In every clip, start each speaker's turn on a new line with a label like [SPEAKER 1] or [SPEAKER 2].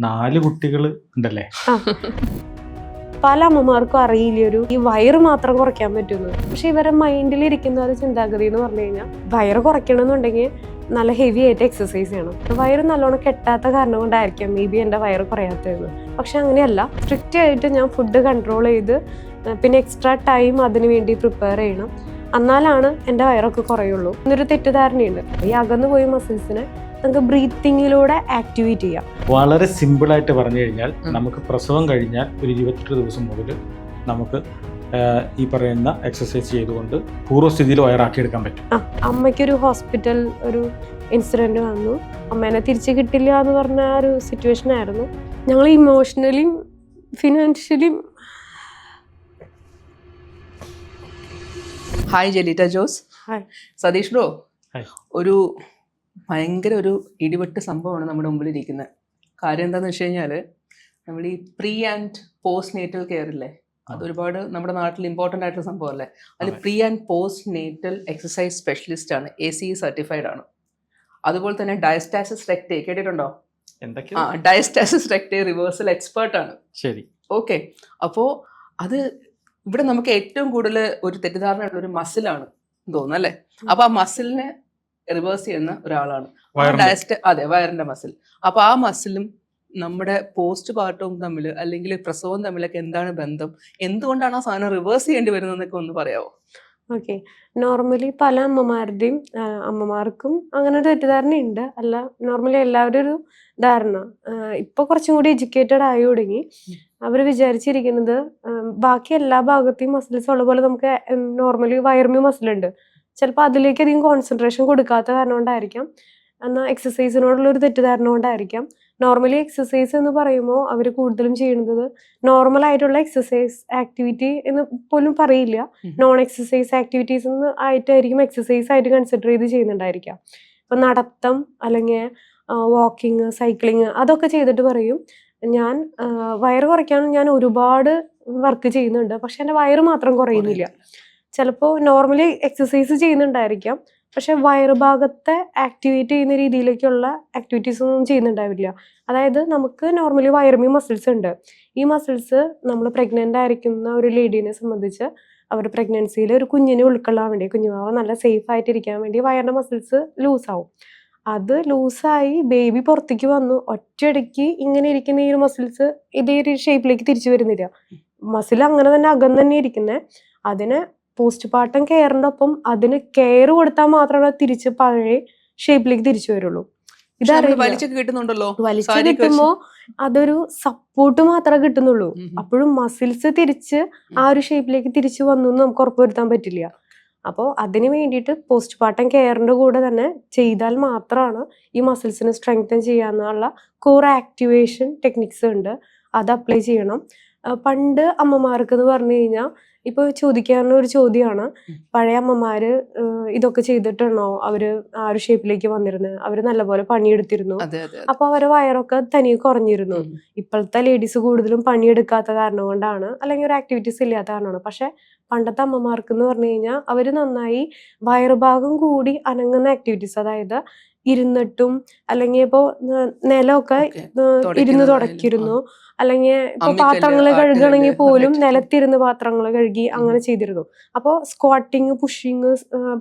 [SPEAKER 1] 4 കുട്ടികൾ ഉണ്ടല്ലേ?
[SPEAKER 2] പല അമ്മമാർക്കും അറിയില്ല ഈ വയറ് മാത്രം കുറയ്ക്കാൻ പറ്റുന്നു. പക്ഷെ ഇവരെ മൈൻഡിൽ ഇരിക്കുന്ന ഒരു ചിന്താഗതി എന്ന് പറഞ്ഞു കഴിഞ്ഞാൽ വയറ് കുറയ്ക്കണമെന്നുണ്ടെങ്കിൽ നല്ല ഹെവി ആയിട്ട് എക്സസൈസ് ചെയ്യണം. വയറ് നല്ലോണം കെട്ടാത്ത കാരണം കൊണ്ടായിരിക്കാം മേ ബി എൻ്റെ വയറ് കുറയാത്തത്. പക്ഷെ അങ്ങനെയല്ല, സ്ട്രിക്റ്റ് ആയിട്ട് ഞാൻ ഫുഡ് കൺട്രോൾ ചെയ്ത് പിന്നെ എക്സ്ട്രാ ടൈം അതിന് വേണ്ടി പ്രിപ്പയർ ചെയ്യണം. എന്നാലാണ് എൻ്റെ വയറൊക്കെ കുറയുള്ളൂ എന്നൊരു തെറ്റിദ്ധാരണയുണ്ട്. ഈ അകന്നു പോയ മസിൽസിനെ നമുക്ക് ബ്രീത്തിങ്ങിലൂടെ ആക്ടിവേറ്റ് ചെയ്യാം.
[SPEAKER 1] വളരെ സിമ്പിളായിട്ട് പറഞ്ഞു കഴിഞ്ഞാൽ നമുക്ക് പ്രസവം കഴിഞ്ഞാൽ ഒരു 28 ദിവസം മുതൽ നമുക്ക് ഈ പറയുന്ന എക്സസൈസ് ചെയ്തുകൊണ്ട് പൂർവ്വസ്ഥിതിയിൽ വയറാക്കിയെടുക്കാൻ പറ്റും.
[SPEAKER 2] അമ്മയ്ക്കൊരു ഹോസ്പിറ്റൽ ഒരു ഇൻസിഡൻറ്റ് വന്നു. അമ്മേനെ തിരിച്ച് കിട്ടില്ല എന്ന് പറഞ്ഞ ഒരു സിറ്റുവേഷൻ ആയിരുന്നു. ഞങ്ങൾ ഇമോഷണലിയും ഫിനാൻഷ്യലിയും.
[SPEAKER 3] Hi Jelitta Jose.
[SPEAKER 2] Hi
[SPEAKER 3] Satheesh bro.
[SPEAKER 1] Hi.
[SPEAKER 3] ഒരു ഭയങ്കര ഒരു ഇടിവെട്ട് സംഭവമാണ് നമ്മുടെ മുമ്പിലിരിക്കുന്നത്. കാര്യം എന്താണെന്ന് വെച്ച് കഴിഞ്ഞാൽ നമ്മൾ ഈ pre and post natal care ഇല്ലേ, അതൊരുപാട് നമ്മുടെ നാട്ടിൽ ഇമ്പോർട്ടൻ്റ് ആയിട്ടുള്ള സംഭവമല്ലേ. അതിൽ pre and post natal exercise specialist ആണ്, ACE സർട്ടിഫൈഡ് ആണ്. അതുപോലെ തന്നെ ഡയസ്റ്റാസിസ് റെക്ടേ കേട്ടിട്ടുണ്ടോ? ഡയസ്റ്റാസിസ് റെക്ടേ റിവേഴ്സൽ എക്സ്പേർട്ട് ആണ്.
[SPEAKER 1] ശരി,
[SPEAKER 3] ഓക്കെ. അപ്പോൾ അത് ഇവിടെ നമുക്ക് ഏറ്റവും കൂടുതൽ ഒരു തെറ്റിദ്ധാരണ ഉള്ള ഒരു മസിലാണ് തോന്നുന്നു അല്ലേ. അപ്പൊ ആ മസിലിനെ റിവേഴ്സ് ചെയ്യുന്ന ഒരാളാണ് അതെ, വയറിന്റെ മസിൽ. അപ്പൊ ആ മസിലും നമ്മുടെ പോസ്റ്റ് പാർട്ടവും തമ്മിൽ അല്ലെങ്കിൽ പ്രസവവും തമ്മിലൊക്കെ എന്താണ് ബന്ധം, എന്തുകൊണ്ടാണ് ആ സാധനം റിവേഴ്സ് ചെയ്യേണ്ടി വരുന്നതെന്നൊക്കെ ഒന്ന് പറയാമോ?
[SPEAKER 2] ഓക്കെ. നോർമലി പല അമ്മമാർക്കും അങ്ങനെ ഒരു തെറ്റിദ്ധാരണയുണ്ട്. അല്ല, നോർമലി എല്ലാവരും ഒരു ധാരണ ഇപ്പൊ കുറച്ചും കൂടി എഡ്യൂക്കേറ്റഡ് ആയി തുടങ്ങി. അവർ വിചാരിച്ചിരിക്കുന്നത് ബാക്കി എല്ലാ ഭാഗത്തെയും മസിൽസ് ഉള്ള പോലെ നമുക്ക് നോർമലി വയറിന് മസിലുണ്ട്. ചിലപ്പോൾ അതിലേക്ക് അധികം കോൺസെൻട്രേഷൻ കൊടുക്കാത്ത കാരണം കൊണ്ടായിരിക്കാം, എന്നാൽ എക്സസൈസിനോടുള്ള ഒരു തെറ്റിദ്ധാരണ കൊണ്ടായിരിക്കാം. നോർമലി എക്സസൈസ് എന്ന് പറയുമ്പോൾ അവർ കൂടുതലും ചെയ്യുന്നത് നോർമൽ ആയിട്ടുള്ള എക്സസൈസ് ആക്ടിവിറ്റി എന്ന് പോലും പറയില്ല, നോൺ എക്സസൈസ് ആക്ടിവിറ്റീസ് എന്ന് ആയിട്ടായിരിക്കും എക്സസൈസ് ആയിട്ട് കൺസിഡർ ചെയ്ത് ചെയ്യുന്നുണ്ടായിരിക്കാം. ഇപ്പം നടത്തം അല്ലെങ്കിൽ വാക്കിങ്, സൈക്ലിങ് അതൊക്കെ ചെയ്തിട്ട് പറയും ഞാൻ വയറ് കുറയ്ക്കാൻ ഞാൻ ഒരുപാട് വർക്ക് ചെയ്യുന്നുണ്ട്, പക്ഷെ എൻ്റെ വയറ് മാത്രം കുറയുന്നില്ല. ചിലപ്പോൾ നോർമലി എക്സസൈസ് ചെയ്യുന്നുണ്ടായിരിക്കാം, പക്ഷെ വയറ് ഭാഗത്തെ ആക്ടിവേറ്റ് ചെയ്യുന്ന രീതിയിലേക്കുള്ള ആക്ടിവിറ്റീസ് ഒന്നും ചെയ്യുന്നുണ്ടാവില്ല. അതായത് നമുക്ക് നോർമലി വയറുമീ മസിൽസ് ഉണ്ട്. ഈ മസിൽസ് നമ്മൾ പ്രഗ്നൻ്റ് ആയിരിക്കുന്ന ഒരു ലേഡീനെ സംബന്ധിച്ച് അവർ പ്രഗ്നൻസിയിൽ ഒരു കുഞ്ഞിനെ ഉൾക്കൊള്ളാൻ വേണ്ടി, കുഞ്ഞുമാവ നല്ല സേഫ് ആയിട്ടിരിക്കാൻ വേണ്ടി വയറിൻ്റെ മസിൽസ് ലൂസാവും. അത് ലൂസായി ബേബി പുറത്തേക്ക് വന്നു ഒറ്റയടിക്ക് ഇങ്ങനെ ഇരിക്കുന്ന ഈ ഒരു മസിൽസ് ഇതേ ഒരു ഷേപ്പിലേക്ക് തിരിച്ചു വരുന്നില്ല. മസിൽ അങ്ങനെ തന്നെ അകം തന്നെ ഇരിക്കുന്നത്. അതിനെ പോസ്റ്റ് പാർട്ടം കെയറിൻ്റെ ഒപ്പം അതിന് കെയർ കൊടുത്താൽ മാത്രമേ തിരിച്ച് പഴയ ഷേപ്പിലേക്ക് തിരിച്ചു വരുള്ളൂ.
[SPEAKER 3] കിട്ടുന്നുണ്ടല്ലോ,
[SPEAKER 2] വലിച്ചു കിട്ടുമ്പോ അതൊരു സപ്പോർട്ട് മാത്രമേ കിട്ടുന്നുള്ളൂ. അപ്പോഴും മസിൽസ് തിരിച്ച് ആ ഒരു ഷേപ്പിലേക്ക് തിരിച്ചു വന്നു എന്ന് നമുക്ക് ഉറപ്പുവരുത്താൻ പറ്റില്ല. അപ്പോൾ അതിന് വേണ്ടിയിട്ട് പോസ്റ്റ് പാർട്ടം കെയറിൻ്റെ കൂടെ തന്നെ ചെയ്താൽ മാത്രമാണ് ഈ മസിൽസിനെ സ്ട്രെങ്തൻ ചെയ്യാനുള്ള കോർ ആക്ടിവേഷൻ ടെക്നിക്സ് ഉണ്ട്, അത് അപ്ലൈ ചെയ്യണം. പണ്ട് അമ്മമാർക്ക് എന്ന് പറഞ്ഞു കഴിഞ്ഞാൽ ഇപ്പോൾ ചോദിക്കാവുന്ന ഒരു ചോദ്യമാണ്, പഴയ അമ്മമാര് ഇതൊക്കെ ചെയ്തിട്ടാണോ അവര് ആ ഒരു ഷേപ്പിലേക്ക് വന്നിരുന്നത്, അവര് നല്ലപോലെ പണിയെടുത്തിരുന്നു, അപ്പൊ അവരെ വയറൊക്കെ തനിയെ കുറഞ്ഞിരുന്നു. ഇപ്പോഴത്തെ ലേഡീസ് കൂടുതലും പണിയെടുക്കാത്ത കാരണം കൊണ്ടാണ്, അല്ലെങ്കിൽ ഒരു ആക്ടിവിറ്റീസ് ഇല്ലാത്ത കാരണമാണ്. പക്ഷെ പണ്ടത്തെ അമ്മമാർക്ക് എന്ന് പറഞ്ഞു കഴിഞ്ഞാൽ അവര് നന്നായി വയറുഭാഗം കൂടി അനങ്ങുന്ന ആക്ടിവിറ്റീസ്, അതായത് ഇരുന്നിട്ടും അല്ലെങ്കിൽ ഇപ്പോ നിലമൊക്കെ ഇരുന്ന് തുടക്കിയിരുന്നു, അല്ലെങ്കിൽ ഇപ്പൊ പാത്രങ്ങൾ കഴുകണമെങ്കിൽ പോലും നിലത്തിരുന്ന് പാത്രങ്ങൾ കഴുകി അങ്ങനെ ചെയ്തിരുന്നു. അപ്പോൾ സ്ക്വാട്ടിങ്, പുഷിങ്,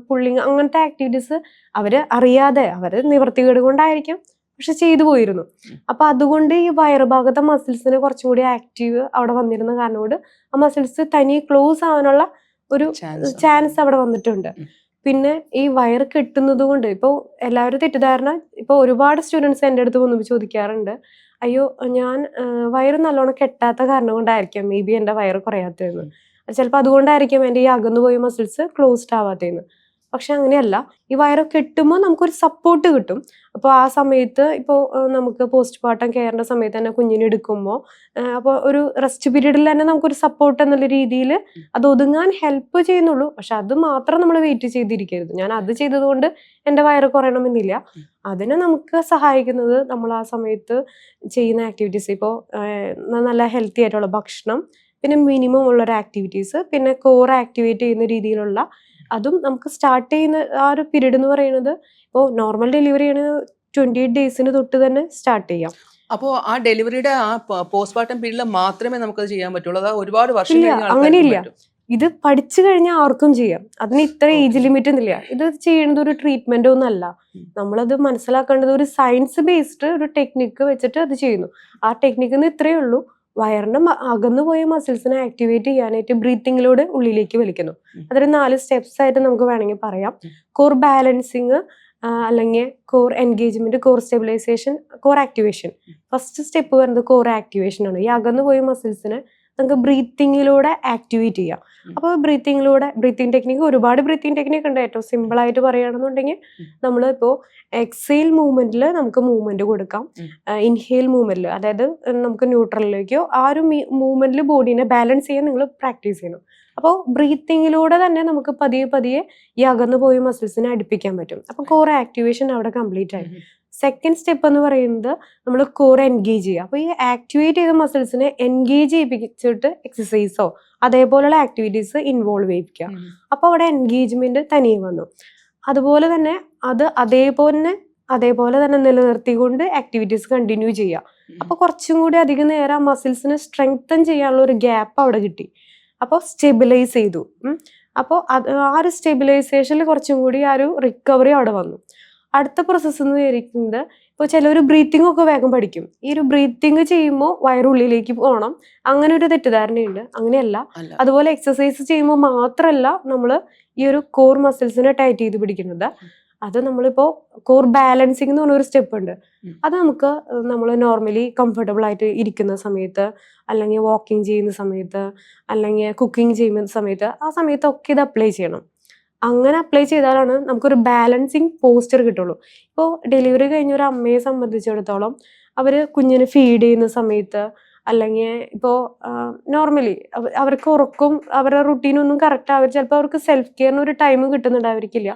[SPEAKER 2] പുള്ളിങ് അങ്ങനത്തെ ആക്ടിവിറ്റീസ് അവര് അറിയാതെ, അവര് നിവർത്തികേട് കൊണ്ടായിരിക്കും, പക്ഷെ ചെയ്തു പോയിരുന്നു. അപ്പൊ അതുകൊണ്ട് ഈ വയറുഭാഗത്തെ മസിൽസിന് കുറച്ചും കൂടി ആക്റ്റീവ് അവിടെ വന്നിരുന്ന കാരണം കൊണ്ട് ആ മസിൽസ് തനി ക്ലോസ് ആവാനുള്ള ഒരു ചാൻസ് അവിടെ വന്നിട്ടുണ്ട്. പിന്നെ ഈ വയറ് കെട്ടുന്നത് കൊണ്ട് ഇപ്പോൾ എല്ലാവരും തെറ്റിദ്ധാരണ, ഇപ്പോൾ ഒരുപാട് സ്റ്റുഡൻസ് എൻ്റെ അടുത്ത് വന്ന് ചോദിക്കാറുണ്ട്, അയ്യോ ഞാൻ വയറ് നല്ലോണം കെട്ടാത്ത കാരണം കൊണ്ടായിരിക്കാം മേ ബി എൻ്റെ വയറ് കുറയാത്തതെന്ന്, ചിലപ്പോൾ അതുകൊണ്ടായിരിക്കും എൻ്റെ ഈ അകന്നുപോയ മസിൽസ് ക്ലോസ്ഡ് ആവാത്തതെന്ന്. പക്ഷെ അങ്ങനെയല്ല, ഈ വയറ് കെട്ടുമ്പോൾ നമുക്കൊരു സപ്പോർട്ട് കിട്ടും. അപ്പോൾ ആ സമയത്ത് ഇപ്പോൾ നമുക്ക് പോസ്റ്റ് പാർട്ടം കെയറിൻ്റെ സമയത്ത് തന്നെ കുഞ്ഞിനെ എടുക്കുമ്പോൾ അപ്പോൾ ഒരു റെസ്റ്റ് പീരീഡിൽ തന്നെ നമുക്കൊരു സപ്പോർട്ട് എന്നുള്ള രീതിയിൽ അത് ഒതുങ്ങാൻ ഹെൽപ്പ് ചെയ്യുന്നുള്ളൂ. പക്ഷെ അത് മാത്രം നമ്മൾ വെയിറ്റ് ചെയ്തിരിക്കരുത്, ഞാൻ അത് ചെയ്തതുകൊണ്ട് എൻ്റെ വയറ് കുറയണമെന്നില്ല. അതിനെ നമുക്ക് സഹായിക്കുന്നത് നമ്മൾ ആ സമയത്ത് ചെയ്യുന്ന ആക്ടിവിറ്റീസ്, ഇപ്പോൾ നല്ല ഹെൽത്തി ആയിട്ടുള്ള ഭക്ഷണം, പിന്നെ മിനിമം ഉള്ളൊരു ആക്ടിവിറ്റീസ്, പിന്നെ കോർ ആക്ടിവേറ്റ് ചെയ്യുന്ന രീതിയിലുള്ള അതും നമുക്ക് സ്റ്റാർട്ട് ചെയ്യുന്ന ആ ഒരു പീരീഡ് എന്ന് പറയുന്നത് ഇപ്പോൾ നോർമൽ ഡെലിവറി ആണ് 28 ഡേയ്സിന് തൊട്ട് തന്നെ സ്റ്റാർട്ട് ചെയ്യാം.
[SPEAKER 3] അപ്പോ ആ ഡെലിവറിയുടെ ആ പോസ്റ്റ്മോർട്ടം പീരീഡിൽ മാത്രമേ നമുക്കത് ചെയ്യാൻ പറ്റുള്ളൂ, അതാ ഒരുപാട് വർഷം
[SPEAKER 2] ഇല്ല,
[SPEAKER 3] കഴിഞ്ഞ
[SPEAKER 2] അങ്ങനെയില്ല.
[SPEAKER 3] ആൾക്കാർക്ക് പറ്റും?
[SPEAKER 2] ഇത് പഠിച്ചു കഴിഞ്ഞാൽ ആർക്കും ചെയ്യാം. അതിന് ഇത്ര
[SPEAKER 3] Okay.
[SPEAKER 2] ഏജ് ലിമിറ്റ് ഒന്നുമില്ല. ഇത് ചെയ്യുന്നത് ഒരു ട്രീറ്റ്മെന്റ് ഒന്നും അല്ല. നമ്മളത് മനസ്സിലാക്കേണ്ടത് ഒരു സയൻസ് ബേസ്ഡ് ഒരു ടെക്നിക്ക് വെച്ചിട്ട് അത് ചെയ്യുന്നു. ആ ടെക്നിക്കിന് ഇത്രയേ ഉള്ളൂ, വയറിന്റെ അകന്നു പോയ മസിൽസിനെ ആക്ടിവേറ്റ് ചെയ്യാനായിട്ട് ബ്രീത്തിങ്ങിലൂടെ ഉള്ളിലേക്ക് വലിക്കുന്നു. അതൊരു 4 സ്റ്റെപ്സ് ആയിട്ട് നമുക്ക് വേണമെങ്കിൽ പറയാം. കോർ ബാലൻസിങ്, അല്ലെങ്കിൽ core engagement, core stabilisation, core activation. First step വരുന്നത് കോർ ആക്ടിവേഷൻ ആണ്. ഈ അകന്നു പോയ മസിൽസിനെ നമുക്ക് ബ്രീത്തിങ്ങിലൂടെ ആക്ടിവേറ്റ് ചെയ്യാം. അപ്പോൾ ബ്രീത്തിങ് ടെക്നിക്ക്, ഒരുപാട് ബ്രീത്തിങ് ടെക്നിക്ക് ഉണ്ട്. ഏറ്റവും സിമ്പിൾ ആയിട്ട് പറയുകയാണെന്നുണ്ടെങ്കിൽ നമ്മളിപ്പോൾ എക്സെയിൽ മൂവ്മെന്റിൽ നമുക്ക് മൂവ്മെന്റ് കൊടുക്കാം. ഇൻഹെയിൽ മൂവ്മെന്റിൽ, അതായത് നമുക്ക് ന്യൂട്രലിലേക്കോ ആ ഒരു മൂവ്മെന്റിൽ ബോഡീനെ ബാലൻസ് ചെയ്യാൻ നിങ്ങൾ പ്രാക്ടീസ് ചെയ്യണം. അപ്പോൾ ബ്രീത്തിങ്ങിലൂടെ തന്നെ നമുക്ക് പതിയെ പതിയെ ഈ അകന്നു പോയ മസിൽസിനെ അടുപ്പിക്കാൻ പറ്റും. അപ്പോൾ കോർ ആക്ടിവേഷൻ അവിടെ കംപ്ലീറ്റ് ആയി. സെക്കൻഡ് സ്റ്റെപ്പ് എന്ന് പറയുന്നത് നമ്മൾ കോർ എൻഗേജ് ചെയ്യുക. അപ്പോൾ ഈ ആക്ടിവേറ്റ് ചെയ്ത മസിൽസിനെ എൻഗേജ് ചെയ്യിപ്പിച്ചിട്ട് എക്സസൈസോ അതേപോലെയുള്ള ആക്ടിവിറ്റീസ് ഇൻവോൾവ് ചെയ്യിപ്പിക്കുക. അപ്പോൾ അവിടെ എൻഗേജ്മെന്റ് തനിയെ വന്നു. അതുപോലെ തന്നെ അത് അതേപോലെ തന്നെ നിലനിർത്തിക്കൊണ്ട് ആക്ടിവിറ്റീസ് കണ്ടിന്യൂ ചെയ്യുക. അപ്പോൾ കുറച്ചും കൂടി അധികം നേരം ആ മസിൽസിനെ സ്ട്രെങ്തൻ ചെയ്യാനുള്ള ഒരു ഗ്യാപ്പ് അവിടെ കിട്ടി. അപ്പോൾ സ്റ്റെബിലൈസ് ചെയ്തു. അപ്പോൾ ആ ഒരു സ്റ്റെബിലൈസേഷനിൽ കുറച്ചും കൂടി ആ ഒരു റിക്കവറി അവിടെ വന്നു. അടുത്ത പ്രോസസ്സ് എന്ന് വിചാരിക്കുന്നത്, ഇപ്പോൾ ചിലർ ബ്രീത്തിങ് ഒക്കെ വേഗം പഠിക്കും. ഈ ഒരു ബ്രീത്തിങ് ചെയ്യുമ്പോൾ വയറുള്ളിലേക്ക് പോകണം, അങ്ങനെ ഒരു തെറ്റിദ്ധാരണയുണ്ട്. അങ്ങനെയല്ല. അതുപോലെ എക്സസൈസ് ചെയ്യുമ്പോൾ മാത്രമല്ല നമ്മൾ ഈ ഒരു കോർ മസിൽസിനെ ടൈറ്റ് ചെയ്ത് പിടിക്കുന്നത്. അത് നമ്മളിപ്പോൾ കോർ ബാലൻസിങ് എന്ന് പറഞ്ഞൊരു സ്റ്റെപ്പ് ഉണ്ട്. അത് നമുക്ക് നമ്മൾ നോർമലി കംഫർട്ടബിൾ ആയിട്ട് ഇരിക്കുന്ന സമയത്ത്, അല്ലെങ്കിൽ വാക്കിംഗ് ചെയ്യുന്ന സമയത്ത്, അല്ലെങ്കിൽ കുക്കിംഗ് ചെയ്യുന്ന സമയത്ത്, ആ സമയത്തൊക്കെ ഇത് അപ്ലൈ ചെയ്യണം. അങ്ങനെ അപ്ലൈ ചെയ്താലാണ് നമുക്കൊരു ബാലൻസിങ് പോസ്റ്റർ കിട്ടുള്ളൂ. ഇപ്പോൾ ഡെലിവറി കഴിഞ്ഞ ഒരു അമ്മയെ സംബന്ധിച്ചിടത്തോളം അവർ കുഞ്ഞിന് ഫീഡ് ചെയ്യുന്ന സമയത്ത്, അല്ലെങ്കിൽ ഇപ്പോൾ നോർമലി അവർക്ക് ഉറക്കും അവരുടെ റുട്ടീനൊന്നും കറക്റ്റ് ആവില്ല. ചിലപ്പോൾ അവർക്ക് സെൽഫ് കെയറിന് ഒരു ടൈം കിട്ടുന്നുണ്ടായിരിക്കില്ല.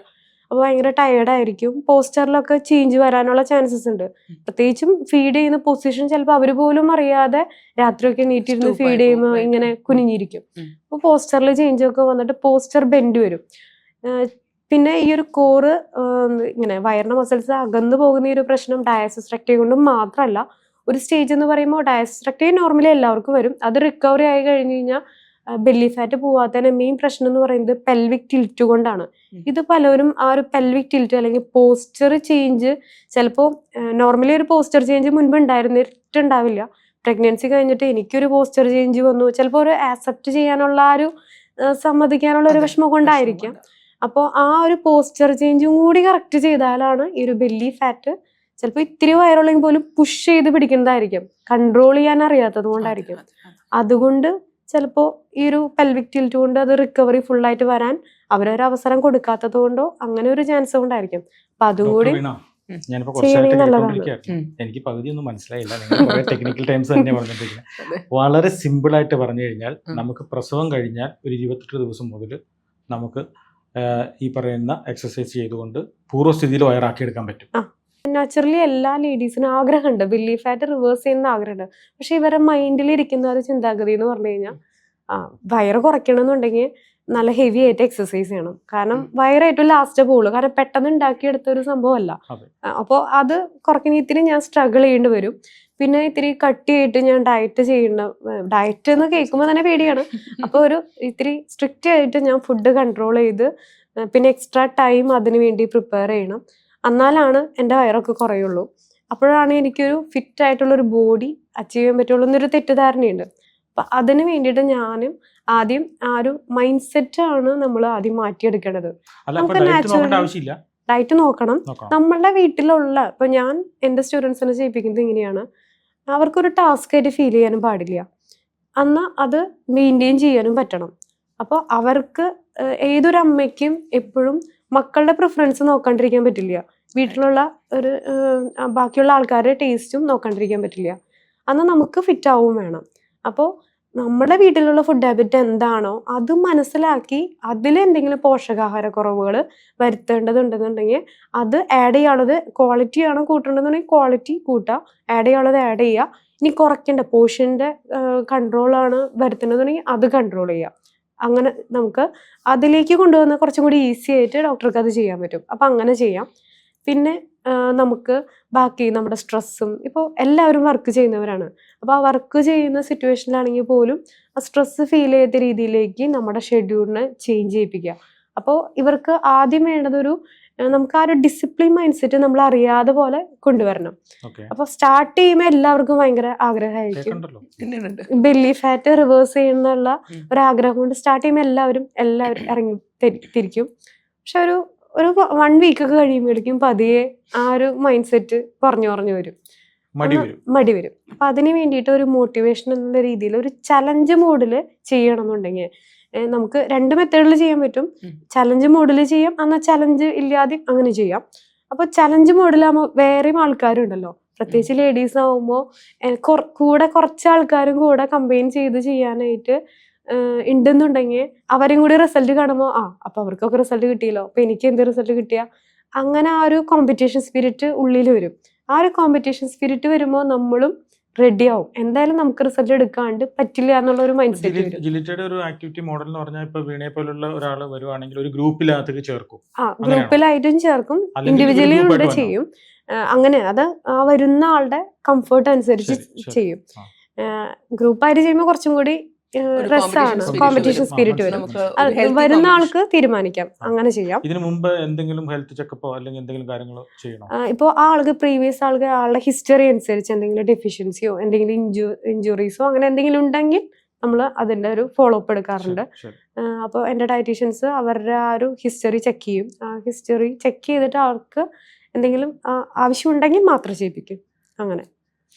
[SPEAKER 2] അപ്പോൾ ഭയങ്കര ടയേർഡായിരിക്കും. പോസ്റ്ററിലൊക്കെ ചേഞ്ച് വരാനുള്ള ചാൻസസ് ഉണ്ട്. പ്രത്യേകിച്ചും ഫീഡ് ചെയ്യുന്ന പൊസിഷൻ ചിലപ്പോൾ അവർ പോലും അറിയാതെ രാത്രിയൊക്കെ എണീറ്റിരുന്ന് ഫീഡ് ചെയ്യുമ്പോൾ ഇങ്ങനെ കുനിഞ്ഞിരിക്കും. അപ്പോൾ പോസ്റ്ററിൽ ചേഞ്ച് ഒക്കെ വന്നിട്ട് പോസ്റ്റർ ബെൻഡ് വരും. പിന്നെ ഈ ഒരു കോറ് ഇങ്ങനെ വയറിന്റെ മസിൽസ് അകന്നു പോകുന്ന ഈ ഒരു പ്രശ്നം ഡയസിസ്ട്രക്റ്റീവ് കൊണ്ടും മാത്രമല്ല. ഒരു സ്റ്റേജ് എന്ന് പറയുമ്പോൾ ഡയസിസ്ട്രക്റ്റീവ് നോർമലി എല്ലാവർക്കും വരും. അത് റിക്കവറി ആയി കഴിഞ്ഞ് കഴിഞ്ഞാൽ ബെല്ലി ഫാറ്റ് പോവാത്തതിന് മെയിൻ പ്രശ്നം എന്ന് പറയുന്നത് പെൽവിക് ടിൽറ്റ് കൊണ്ടാണ്. ഇത് പലരും ആ ഒരു പെൽവിക് ടിൽറ്റ് അല്ലെങ്കിൽ പോസ്റ്റർ ചേഞ്ച്, ചിലപ്പോൾ നോർമലി ഒരു പോസ്റ്റർ ചേഞ്ച് മുൻപ് ഉണ്ടാവില്ല. പ്രഗ്നൻസി കഴിഞ്ഞിട്ട് എനിക്കൊരു പോസ്റ്റർ ചേഞ്ച് വന്നു, ചിലപ്പോൾ ഒരു ആക്സെപ്റ്റ് ചെയ്യാനുള്ള ആ ഒരു സമ്മതിക്കാനുള്ള ഒരു വിഷമം കൊണ്ടായിരിക്കാം. അപ്പോൾ ആ ഒരു പോസ്റ്റർ ചേഞ്ചും കൂടി കറക്റ്റ് ചെയ്താലാണ് ഈ ഒരു ബെല്ലി ഫാറ്റ് ചിലപ്പോൾ ഇത്തിരി വയറുള്ളെങ്കിൽ പോലും പുഷ് ചെയ്ത് പിടിക്കുന്നതായിരിക്കും, കൺട്രോൾ ചെയ്യാൻ അറിയാത്തത് കൊണ്ടായിരിക്കും. അതുകൊണ്ട് ചിലപ്പോൾ ഈ ഒരു പെൽവിക് ടിൽറ്റ് കൊണ്ട് അത് റിക്കവറി ഫുള്ളായിട്ട് വരാൻ അവരൊരു അവസരം കൊടുക്കാത്തത് കൊണ്ടോ അങ്ങനെ ഒരു ചാൻസ് കൊണ്ടായിരിക്കും. അപ്പൊ അതുകൂടി
[SPEAKER 1] ഞാനിപ്പോ കുറച്ചായിട്ട് കേട്ടോണ്ടിരിക്കുകയായിരുന്നു. എനിക്ക് പകുതിയൊന്നും മനസ്സിലായില്ല. നിങ്ങൾ ടെക്നിക്കൽ ടൈംസ് തന്നെ പറഞ്ഞിട്ടില്ല. വളരെ സിമ്പിൾ ആയിട്ട് പറഞ്ഞു കഴിഞ്ഞാൽ, നമുക്ക് പ്രസവം കഴിഞ്ഞാൽ ഒരു 28 ദിവസം മുതൽ നമുക്ക് ഈ പറയുന്ന എക്സസൈസ് ചെയ്തുകൊണ്ട് പൂർവ്വസ്ഥിതിയിൽ വയറാക്കിയെടുക്കാൻ പറ്റും.
[SPEAKER 2] നാച്ചുറലി എല്ലാ ലേഡീസിനും ആഗ്രഹമുണ്ട് ബെല്ലി ഫാറ്റ് റിവേഴ്സ് ചെയ്യുന്ന ആഗ്രഹമുണ്ട്. പക്ഷെ ഇവരുടെ മൈൻഡിൽ ഇരിക്കുന്ന ഒരു ചിന്താഗതി എന്ന് പറഞ്ഞു കഴിഞ്ഞാൽ, വയറ് കുറയ്ക്കണം എന്നുണ്ടെങ്കിൽ നല്ല ഹെവി ആയിട്ട് എക്സസൈസ് ചെയ്യണം. കാരണം വയറ് ഏറ്റവും ലാസ്റ്റ് പോകുള്ളൂ. കാരണം പെട്ടെന്ന് ഉണ്ടാക്കിയെടുത്ത ഒരു സംഭവമല്ല. അപ്പോൾ അത് കുറയ്ക്കണ ഇത്തിരി ഞാൻ സ്ട്രഗിൾ ചെയ്യേണ്ടി വരും. പിന്നെ ഇത്തിരി കട്ടിയായിട്ട് ഞാൻ ഡയറ്റ് എന്ന് കേൾക്കുമ്പോൾ തന്നെ പേടിയാണ്. അപ്പോൾ ഒരു ഇത്തിരി സ്ട്രിക്റ്റ് ആയിട്ട് ഞാൻ ഫുഡ് കൺട്രോൾ ചെയ്ത്, പിന്നെ എക്സ്ട്രാ ടൈം അതിന് വേണ്ടി പ്രിപ്പയർ ചെയ്യണം. എന്നാലാണ് എൻ്റെ വയറൊക്കെ കുറയുള്ളൂ. അപ്പോഴാണ് എനിക്കൊരു ഫിറ്റ് ആയിട്ടുള്ളൊരു ബോഡി അച്ചീവ് ചെയ്യാൻ പറ്റുള്ളൂ എന്നൊരു തെറ്റിദ്ധാരണയുണ്ട്. അപ്പം അതിന് വേണ്ടിയിട്ട് ഞാനും ആദ്യം ആ ഒരു മൈൻഡ് സെറ്റ് ആണ് നമ്മൾ ആദ്യം മാറ്റിയെടുക്കേണ്ടത്. നമുക്ക് നാച്ചുറലി ഡയറ്റ് നോക്കണം. നമ്മളുടെ വീട്ടിലുള്ള, ഇപ്പം ഞാൻ എൻ്റെ സ്റ്റുഡൻസിനെ ചെയ്യിപ്പിക്കുന്നത് ഇങ്ങനെയാണ്, അവർക്കൊരു ടാസ്ക് ആയിട്ട് ഫീൽ ചെയ്യാനും പാടില്ല, എന്നാൽ അത് മെയിൻറ്റെയിൻ ചെയ്യാനും പറ്റണം. അപ്പോൾ അവർക്ക് ഏതൊരു അമ്മയ്ക്കും എപ്പോഴും മക്കളുടെ പ്രിഫറൻസ് നോക്കാണ്ടിരിക്കാൻ പറ്റില്ല, വീട്ടിലുള്ള ഒരു ബാക്കിയുള്ള ആൾക്കാരുടെ ടേസ്റ്റും നോക്കാണ്ടിരിക്കാൻ പറ്റില്ല. എന്നാൽ നമുക്ക് ഫിറ്റ് ആവും വേണം. അപ്പോൾ നമ്മുടെ വീട്ടിലുള്ള ഫുഡ് ഹാബിറ്റ് എന്താണോ അത് മനസ്സിലാക്കി അതിലെന്തെങ്കിലും പോഷകാഹാരക്കുറവുകൾ വരുത്തേണ്ടതുണ്ടെന്നുണ്ടെങ്കിൽ അത് ആഡ് ചെയ്യാനുള്ളത്, ക്വാളിറ്റി ആണോ കൂട്ടേണ്ടതെന്നുണ്ടെങ്കിൽ ക്വാളിറ്റി കൂട്ടുക, ആഡ് ചെയ്യാനുള്ളത് ആഡ് ചെയ്യുക. ഇനി കുറയ്ക്കേണ്ട പോർഷൻ്റെ കൺട്രോളാണ് വരുത്തേണ്ടതെന്നുണ്ടെങ്കിൽ അത് കൺട്രോൾ ചെയ്യുക. അങ്ങനെ നമുക്ക് അതിലേക്ക് കൊണ്ടുവന്ന കുറച്ചും കൂടി ഈസി ആയിട്ട് ഡോക്ടർക്ക് അത് ചെയ്യാൻ പറ്റും. അപ്പം അങ്ങനെ ചെയ്യാം. പിന്നെ നമുക്ക് ബാക്കി നമ്മുടെ സ്ട്രെസ്സും ഇപ്പോൾ എല്ലാവരും വർക്ക് ചെയ്യുന്നവരാണ്. അപ്പോൾ ആ വർക്ക് ചെയ്യുന്ന സിറ്റുവേഷനിലാണെങ്കിൽ പോലും ആ സ്ട്രെസ്സ് ഫീൽ ചെയ്ത രീതിയിലേക്ക് നമ്മുടെ ഷെഡ്യൂളിനെ ചേഞ്ച് ചെയ്യിപ്പിക്കുക. അപ്പോൾ ഇവർക്ക് ആദ്യം വേണ്ടതൊരു നമുക്ക് ആ ഒരു ഡിസിപ്ലിൻ മൈൻഡ് സെറ്റ് നമ്മൾ അറിയാതെ പോലെ കൊണ്ടുവരണം. അപ്പോൾ സ്റ്റാർട്ട് ചെയ്യുമ്പോൾ എല്ലാവർക്കും ഭയങ്കര ആഗ്രഹമായിരിക്കും ബെല്ലി ഫാറ്റ് റിവേഴ്സ് ചെയ്യുന്നുള്ള ഒരു ആഗ്രഹം കൊണ്ട് സ്റ്റാർട്ട് ചെയ്യുമ്പോൾ എല്ലാവരും ഇറങ്ങി തിരിക്കും. പക്ഷെ ഒരു 1 വീക്ക് ഒക്കെ കഴിയുമ്പോഴേക്കും പതിയെ ആ ഒരു മൈൻഡ് സെറ്റ് കുറഞ്ഞു വരും, മടി വരും. അപ്പൊ അതിന് വേണ്ടിയിട്ട് ഒരു മോട്ടിവേഷൻ എന്നുള്ള രീതിയിൽ ഒരു ചലഞ്ച് മോഡിൽ ചെയ്യണം എന്നുണ്ടെങ്കിൽ നമുക്ക് 2 മെത്തേഡിൽ ചെയ്യാൻ പറ്റും. ചലഞ്ച് മോഡിൽ ചെയ്യാം, എന്നാൽ ചലഞ്ച് ഇല്ലാതെ അങ്ങനെ ചെയ്യാം. അപ്പൊ ചലഞ്ച് മോഡിലാകുമ്പോൾ വേറെയും ആൾക്കാരുണ്ടല്ലോ, പ്രത്യേകിച്ച് ലേഡീസ് ആവുമ്പോൾ കൂടെ കുറച്ച് ആൾക്കാരും കൂടെ കമ്പൈൻ ചെയ്ത് ചെയ്യാനായിട്ട് ഉണ്ടെന്നുണ്ടെങ്കിൽ അവരും കൂടി റിസൾട്ട് കാണുമ്പോൾ അപ്പൊ അവർക്കൊക്കെ റിസൾട്ട് കിട്ടിയല്ലോ, അപ്പൊ എനിക്ക് എന്ത് റിസൾട്ട് കിട്ടിയ, അങ്ങനെ ആ ഒരു കോമ്പറ്റീഷൻ സ്പിരിറ്റ് ഉള്ളിൽ വരും. ആ ഒരു കോമ്പറ്റീഷൻ സ്പിരിറ്റ് വരുമ്പോൾ നമ്മളും റെഡി ആവും. എന്തായാലും നമുക്ക് റിസൾട്ട് എടുക്കാണ്ട് പറ്റില്ല എന്നുള്ള ഒരു മൈൻഡ് സെറ്റ് വരും.
[SPEAKER 1] ജിലിറ്റയുടെ ഒരു ആക്ടിവിറ്റി മോഡൽ എന്ന് പറഞ്ഞാൽ ഇപ്പൊ വീണയെ പോലുള്ള ഒരാൾ വരുവാണെങ്കിൽ ഒരു ഗ്രൂപ്പിനകത്തേക്ക് ചേർക്കും.
[SPEAKER 2] ഗ്രൂപ്പിലായിട്ടും ചേർക്കും, ഇൻഡിവിജ്വലി കൂടെ ചെയ്യും. അങ്ങനെ അത് ആ വരുന്ന ആളുടെ കംഫർട്ട് അനുസരിച്ച് ചെയ്യും. ഗ്രൂപ്പായിട്ട് ചെയ്യുമ്പോൾ കുറച്ചും കൂടി രസമാണ്, കോമ്പറ്റീഷൻ സ്പിരിറ്റ് വരും. വരുന്ന ആൾക്ക് തീരുമാനിക്കാം, അങ്ങനെ ചെയ്യാം.
[SPEAKER 1] ഇതിനു മുമ്പ് എന്തെങ്കിലും ഹെൽത്ത് ചെക്കപ്പോ അല്ലെങ്കിൽ എന്തെങ്കിലും കാര്യങ്ങളോ ചെയ്യണം?
[SPEAKER 2] ഇപ്പോൾ ആൾക്ക് പ്രീവിയസ് ആളുടെ ഹിസ്റ്ററി അനുസരിച്ച് എന്തെങ്കിലും ഡെഫിഷ്യൻസിയോ എന്തെങ്കിലും ഇഞ്ചുറീസോ അങ്ങനെ എന്തെങ്കിലും ഉണ്ടെങ്കിൽ നമ്മൾ അതിന്റെ ഒരു ഫോളോ അപ്പ് എടുക്കാറുണ്ട്. അപ്പോൾ എൻ്റെ ഡയറ്റീഷ്യൻസ് അവരുടെ ആ ഒരു ഹിസ്റ്ററി ചെക്ക് ചെയ്യും. ആ ഹിസ്റ്ററി ചെക്ക് ചെയ്തിട്ട് അവർക്ക് എന്തെങ്കിലും ആവശ്യമുണ്ടെങ്കിൽ മാത്രം ചെയ്യിപ്പിക്കും. അങ്ങനെ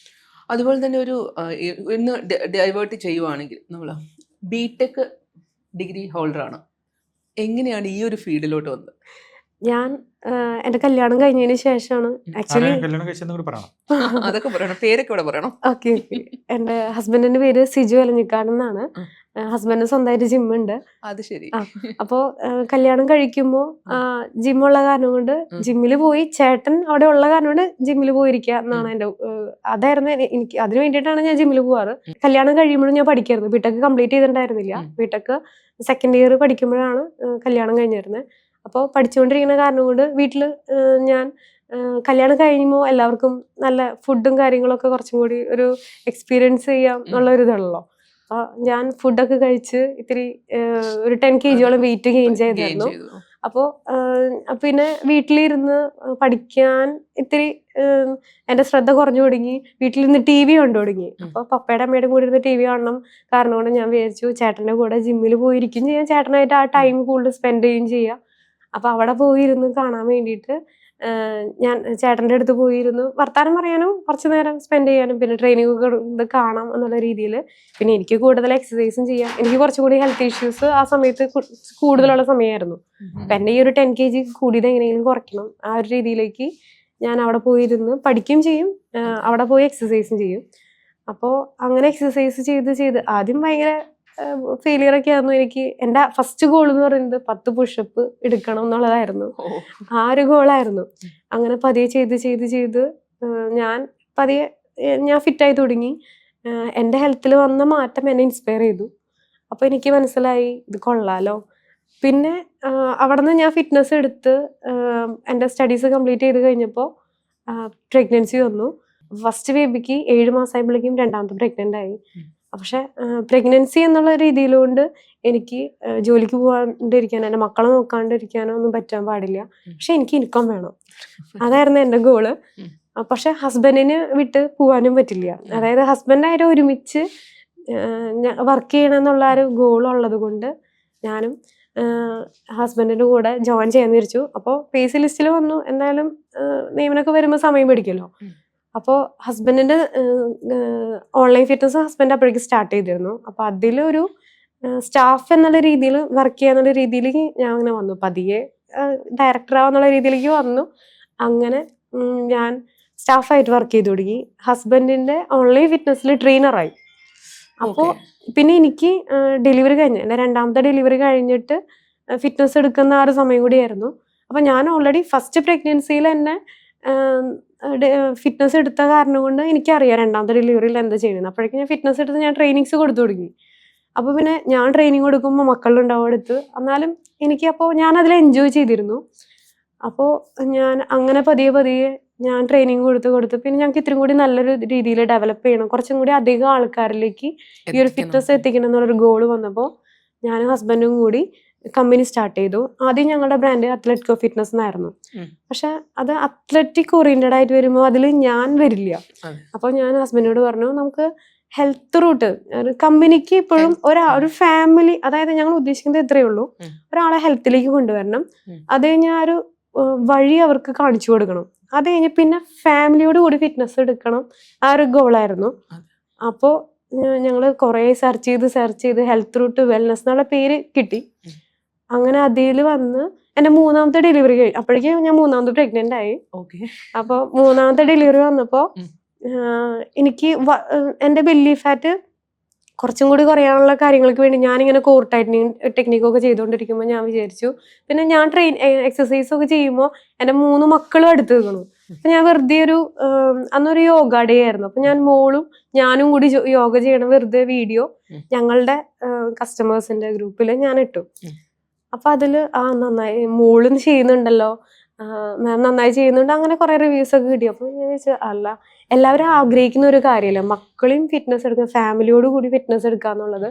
[SPEAKER 3] അതുപോലെ തന്നെ ഒരു ഇന്ന് ഡൈവേർട്ട് ചെയ്യുവാണെങ്കിൽ നമ്മൾ ബിടെക് ഡിഗ്രി ഹോൾഡറാണ്, എങ്ങനെയാണ് ഈ ഒരു ഫീൽഡിലോട്ട് വന്നത്?
[SPEAKER 2] ഞാൻ എൻ്റെ കല്യാണം കഴിഞ്ഞതിന് ശേഷമാണ് ആക്ച്വലി
[SPEAKER 3] അതൊക്കെ പറയണം, പേരൊക്കെ ഇവിടെ പറയണം.
[SPEAKER 2] ഓക്കെ. എൻ്റെ ഹസ്ബൻഡിന്റെ പേര് സിജു എലഞ്ഞിക്കാട് എന്നാണ്. ഹസ്ബൻഡിന് സ്വന്തമായിട്ട് ജിമ്മുണ്ട്.
[SPEAKER 3] അത് ശരി.
[SPEAKER 2] അപ്പോൾ കല്യാണം കഴിക്കുമ്പോൾ ജിമ്മുള്ള കാരണം കൊണ്ട് ജിമ്മിൽ പോയി, ചേട്ടൻ അവിടെ ഉള്ള കാരണം കൊണ്ട് ജിമ്മിൽ പോയിരിക്കുക എന്നാണ് എൻ്റെ അതായിരുന്നു എനിക്ക്. അതിന് വേണ്ടിയിട്ടാണ് ഞാൻ ജിമ്മിൽ പോവാറ്. കല്യാണം കഴിയുമ്പോഴും ഞാൻ പഠിക്കായിരുന്നു. ബിടെക് കംപ്ലീറ്റ് ചെയ്തിട്ടുണ്ടായിരുന്നില്ല. ബിടെക് സെക്കൻഡ് ഇയർ പഠിക്കുമ്പോഴാണ് കല്യാണം കഴിഞ്ഞിരുന്നത്. അപ്പോൾ പഠിച്ചുകൊണ്ടിരിക്കുന്ന കാരണം കൊണ്ട് വീട്ടിൽ ഞാൻ കല്യാണം കഴിയുമ്പോൾ എല്ലാവർക്കും നല്ല ഫുഡും കാര്യങ്ങളൊക്കെ കുറച്ചും കൂടി ഒരു എക്സ്പീരിയൻസ് ചെയ്യാം എന്നുള്ള ഒരു ഇതാണല്ലോ. അപ്പോൾ ഞാൻ ഫുഡൊക്കെ കഴിച്ച് ഇത്തിരി ഒരു 10 kg വെയിറ്റ് ഗെയിൻ ചെയ്തായിരുന്നു. അപ്പോൾ പിന്നെ വീട്ടിലിരുന്ന് പഠിക്കാൻ ഇത്തിരി എൻ്റെ ശ്രദ്ധ കുറഞ്ഞു തുടങ്ങി. വീട്ടിലിരുന്ന് TV കണ്ടു തുടങ്ങി. അപ്പോൾ പപ്പയുടെ അമ്മയുടെ കൂടെ ഇരുന്ന് TV കാണണം കാരണം കൊണ്ട് ഞാൻ വിചാരിച്ചു ചേട്ടൻ്റെ കൂടെ ജിമ്മിൽ പോയിരിക്കും ചെയ്യാം, ചേട്ടനായിട്ട് ആ ടൈം കൂടുതൽ സ്പെൻഡ് ചെയ്യുകയും ചെയ്യാം. അപ്പോൾ അവിടെ പോയിരുന്ന് കാണാൻ വേണ്ടിയിട്ട് ഞാൻ ചേട്ടൻ്റെ അടുത്ത് പോയിരുന്നു വർത്താനം പറയാനും കുറച്ച് നേരം സ്പെൻഡ് ചെയ്യാനും പിന്നെ ട്രെയിനിങ് ഒക്കെ ഇത് കാണാം എന്നുള്ള രീതിയിൽ. പിന്നെ എനിക്ക് കൂടുതൽ എക്സസൈസും ചെയ്യാം. എനിക്ക് കുറച്ചുകൂടി ഹെൽത്ത് ഇഷ്യൂസ് ആ സമയത്ത് കൂടുതലുള്ള സമയമായിരുന്നു. അപ്പം എൻ്റെ ഈ ഒരു 10 kg കൂടിയത് എങ്ങനെയെങ്കിലും കുറയ്ക്കണം ആ ഒരു രീതിയിലേക്ക് ഞാൻ അവിടെ പോയിരുന്ന് പഠിക്കുകയും ചെയ്യും, അവിടെ പോയി എക്സസൈസും ചെയ്യും. അപ്പോൾ അങ്ങനെ എക്സസൈസ് ചെയ്ത് ആദ്യം ഭയങ്കര ഫെയിലിയർ ഒക്കെ ആയിരുന്നു. എനിക്ക് എൻ്റെ ഫസ്റ്റ് ഗോൾ എന്ന് പറയുന്നത് 10 പുഷപ്പ് എടുക്കണം എന്നുള്ളതായിരുന്നു. ആ ഒരു ഗോളായിരുന്നു. അങ്ങനെ പതിയെ ചെയ്ത് ഞാൻ ഫിറ്റായി തുടങ്ങി. എൻ്റെ ഹെൽത്തിൽ വന്ന മാറ്റം എന്നെ ഇൻസ്പയർ ചെയ്തു. അപ്പോൾ എനിക്ക് മനസ്സിലായി ഇത് കൊള്ളാലോ. പിന്നെ അവിടെ നിന്ന് ഞാൻ ഫിറ്റ്നസ് എടുത്ത് എൻ്റെ സ്റ്റഡീസ് കംപ്ലീറ്റ് ചെയ്ത് കഴിഞ്ഞപ്പോൾ പ്രഗ്നൻസി വന്നു. ഫസ്റ്റ് ബേബിക്ക് 7 മാസമായപ്പോഴേക്കും രണ്ടാമത്തെ പ്രഗ്നൻ്റ് ആയി. പക്ഷെ പ്രഗ്നൻസി എന്നുള്ള രീതിയിലുകൊണ്ട് എനിക്ക് ജോലിക്ക് പോകാണ്ടിരിക്കാനോ എൻ്റെ മക്കളെ നോക്കാണ്ടിരിക്കാനോ ഒന്നും പറ്റാൻ പാടില്ല. പക്ഷെ എനിക്ക് ഇൻകം വേണം, അതായിരുന്നു എൻ്റെ ഗോള്. പക്ഷെ ഹസ്ബൻഡിന് വിട്ട് പോകാനും പറ്റില്ല. അതായത് ഹസ്ബൻഡായിട്ട് ഒരുമിച്ച് വർക്ക് ചെയ്യണം എന്നുള്ള ഒരു ഗോൾ ഉള്ളത് കൊണ്ട് ഞാനും ഹസ്ബൻഡിൻ്റെ കൂടെ ജോയിൻ ചെയ്യാൻ വിചാരിച്ചു. അപ്പോൾ പേസ് ലിസ്റ്റിൽ വന്നു. എന്തായാലും നിയമനമൊക്കെ വരുമ്പോൾ സമയം പിടിക്കുമല്ലോ. അപ്പോൾ ഹസ്ബൻഡിൻ്റെ ഓൺലൈൻ ഫിറ്റ്നസ് ഹസ്ബൻഡ് അപ്പോഴേക്കും സ്റ്റാർട്ട് ചെയ്തിരുന്നു. അപ്പോൾ അതിലൊരു സ്റ്റാഫ് എന്നുള്ള രീതിയിൽ വർക്ക് ചെയ്യാന്നുള്ള രീതിയിലേക്ക് ഞാൻ അങ്ങനെ വന്നു. പതിയെ ഡയറക്ടറാവെന്നുള്ള രീതിയിലേക്ക് വന്നു. അങ്ങനെ ഞാൻ സ്റ്റാഫായിട്ട് വർക്ക് ചെയ്ത് തുടങ്ങി. ഹസ്ബൻഡിൻ്റെ ഓൺലൈൻ ഫിറ്റ്നസ്സിൽ ട്രെയിനറായി. അപ്പോൾ പിന്നെ എനിക്ക് ഡെലിവറി കഴിഞ്ഞ് എൻ്റെ രണ്ടാമത്തെ ഡെലിവറി കഴിഞ്ഞിട്ട് ഫിറ്റ്നസ് എടുക്കുന്ന ആ ഒരു സമയം കൂടിയായിരുന്നു. അപ്പോൾ ഞാൻ ഓൾറെഡി ഫസ്റ്റ് പ്രഗ്നൻസിയിൽ തന്നെ ഫിറ്റ്നസ് എടുത്ത കാരണം കൊണ്ട് എനിക്കറിയാം രണ്ടാമത്തെ ഡെലിവറിയിൽ എന്താ ചെയ്യുന്നത്. അപ്പോഴേക്കും ഞാൻ ഫിറ്റ്നസ് എടുത്ത് ഞാൻ ട്രെയിനിങ്സ് കൊടുത്തു തുടങ്ങി. അപ്പോൾ പിന്നെ ഞാൻ ട്രെയിനിങ് കൊടുക്കുമ്പോൾ മക്കളുണ്ടാവും അടുത്ത്. എന്നാലും എനിക്ക് അപ്പോൾ ഞാൻ അതിൽ എൻജോയ് ചെയ്തിരുന്നു. അപ്പോൾ ഞാൻ അങ്ങനെ പതിയെ പതിയെ ഞാൻ ട്രെയിനിങ് കൊടുത്ത് പിന്നെ ഞങ്ങൾക്ക് ഇത്രയും കൂടി നല്ലൊരു രീതിയിൽ ഡെവലപ്പ് ചെയ്യണം, കുറച്ചും കൂടി അധികം ആൾക്കാരിലേക്ക് ഈ ഒരു ഫിറ്റ്നസ് എത്തിക്കണം എന്നുള്ളൊരു ഗോൾ വന്നപ്പോൾ ഞാനും ഹസ്ബൻഡും കൂടി കമ്പനി സ്റ്റാർട്ട് ചെയ്തു. ആദ്യം ഞങ്ങളുടെ ബ്രാൻഡ് അത്ലറ്റിക്കോ ഫിറ്റ്നസ് എന്നായിരുന്നു. പക്ഷെ അത് അത്ലറ്റിക് ഓറിയന്റഡ് ആയിട്ട് വരുമ്പോൾ അതിൽ ഞാൻ വരില്ല. അപ്പോൾ ഞാൻ ഹസ്ബൻഡിനോട് പറഞ്ഞു, നമുക്ക് ഹെൽത്ത് റൂട്ട് കമ്പനിക്ക് ഇപ്പോഴും ഒരു ഫാമിലി, അതായത് ഞങ്ങൾ ഉദ്ദേശിക്കുന്നത് ഇത്രയേ ഉള്ളൂ, ഒരാളെ ഹെൽത്തിലേക്ക് കൊണ്ടുവരണം, അത് കഴിഞ്ഞാൽ ഒരു വഴി അവർക്ക് കാണിച്ചു കൊടുക്കണം, അത് കഴിഞ്ഞ് പിന്നെ ഫാമിലിയോട് കൂടി ഫിറ്റ്നസ് എടുക്കണം, ആ ഒരു ഗോളായിരുന്നു. അപ്പോൾ ഞങ്ങൾ കുറേ സെർച്ച് ചെയ്ത് ഹെൽത്ത് റൂട്ട് വെൽനസ് എന്നുള്ള പേര് കിട്ടി. അങ്ങനെ അതിൽ വന്ന് എൻ്റെ 3ാമത്തെ ഡെലിവറി കഴിഞ്ഞു. അപ്പോഴേക്കും ഞാൻ 3ാമത് പ്രഗ്നന്റ് ആയി. അപ്പോൾ 3ാമത്തെ ഡെലിവറി വന്നപ്പോൾ എനിക്ക് എൻ്റെ ബെല്ലി ഫാറ്റ് കുറച്ചും കൂടി കുറയാനുള്ള കാര്യങ്ങൾക്ക് വേണ്ടി ഞാനിങ്ങനെ കോർ ടൈറ്റനിങ് ടെക്നിക്കൊക്കെ ചെയ്തുകൊണ്ടിരിക്കുമ്പോൾ ഞാൻ വിചാരിച്ചു, പിന്നെ ഞാൻ എക്സസൈസ് ഒക്കെ ചെയ്യുമ്പോൾ എൻ്റെ 3 മക്കളും അടുത്ത് നിൽക്കണം. അപ്പം ഞാൻ വെറുതെ അന്നൊരു യോഗ ഡേ ആയിരുന്നു. അപ്പം ഞാൻ മോളും ഞാനും കൂടി യോഗ ചെയ്യണം വെറുതെ വീഡിയോ ഞങ്ങളുടെ കസ്റ്റമേഴ്സിന്റെ ഗ്രൂപ്പിൽ ഞാൻ ഇട്ടു. അപ്പൊ അതില് നന്നായി മോളും ചെയ്യുന്നുണ്ടല്ലോ, മാം നന്നായി ചെയ്യുന്നുണ്ട്, അങ്ങനെ കുറെ റിവ്യൂസ് ഒക്കെ കിട്ടി. അപ്പൊ ഞാൻ ചോദിച്ചാൽ അല്ല, എല്ലാവരും ആഗ്രഹിക്കുന്ന ഒരു കാര്യമല്ല മക്കളെയും ഫിറ്റ്നസ് എടുക്കുക, ഫാമിലിയോട് കൂടി ഫിറ്റ്നസ് എടുക്കുക എന്നുള്ളത്.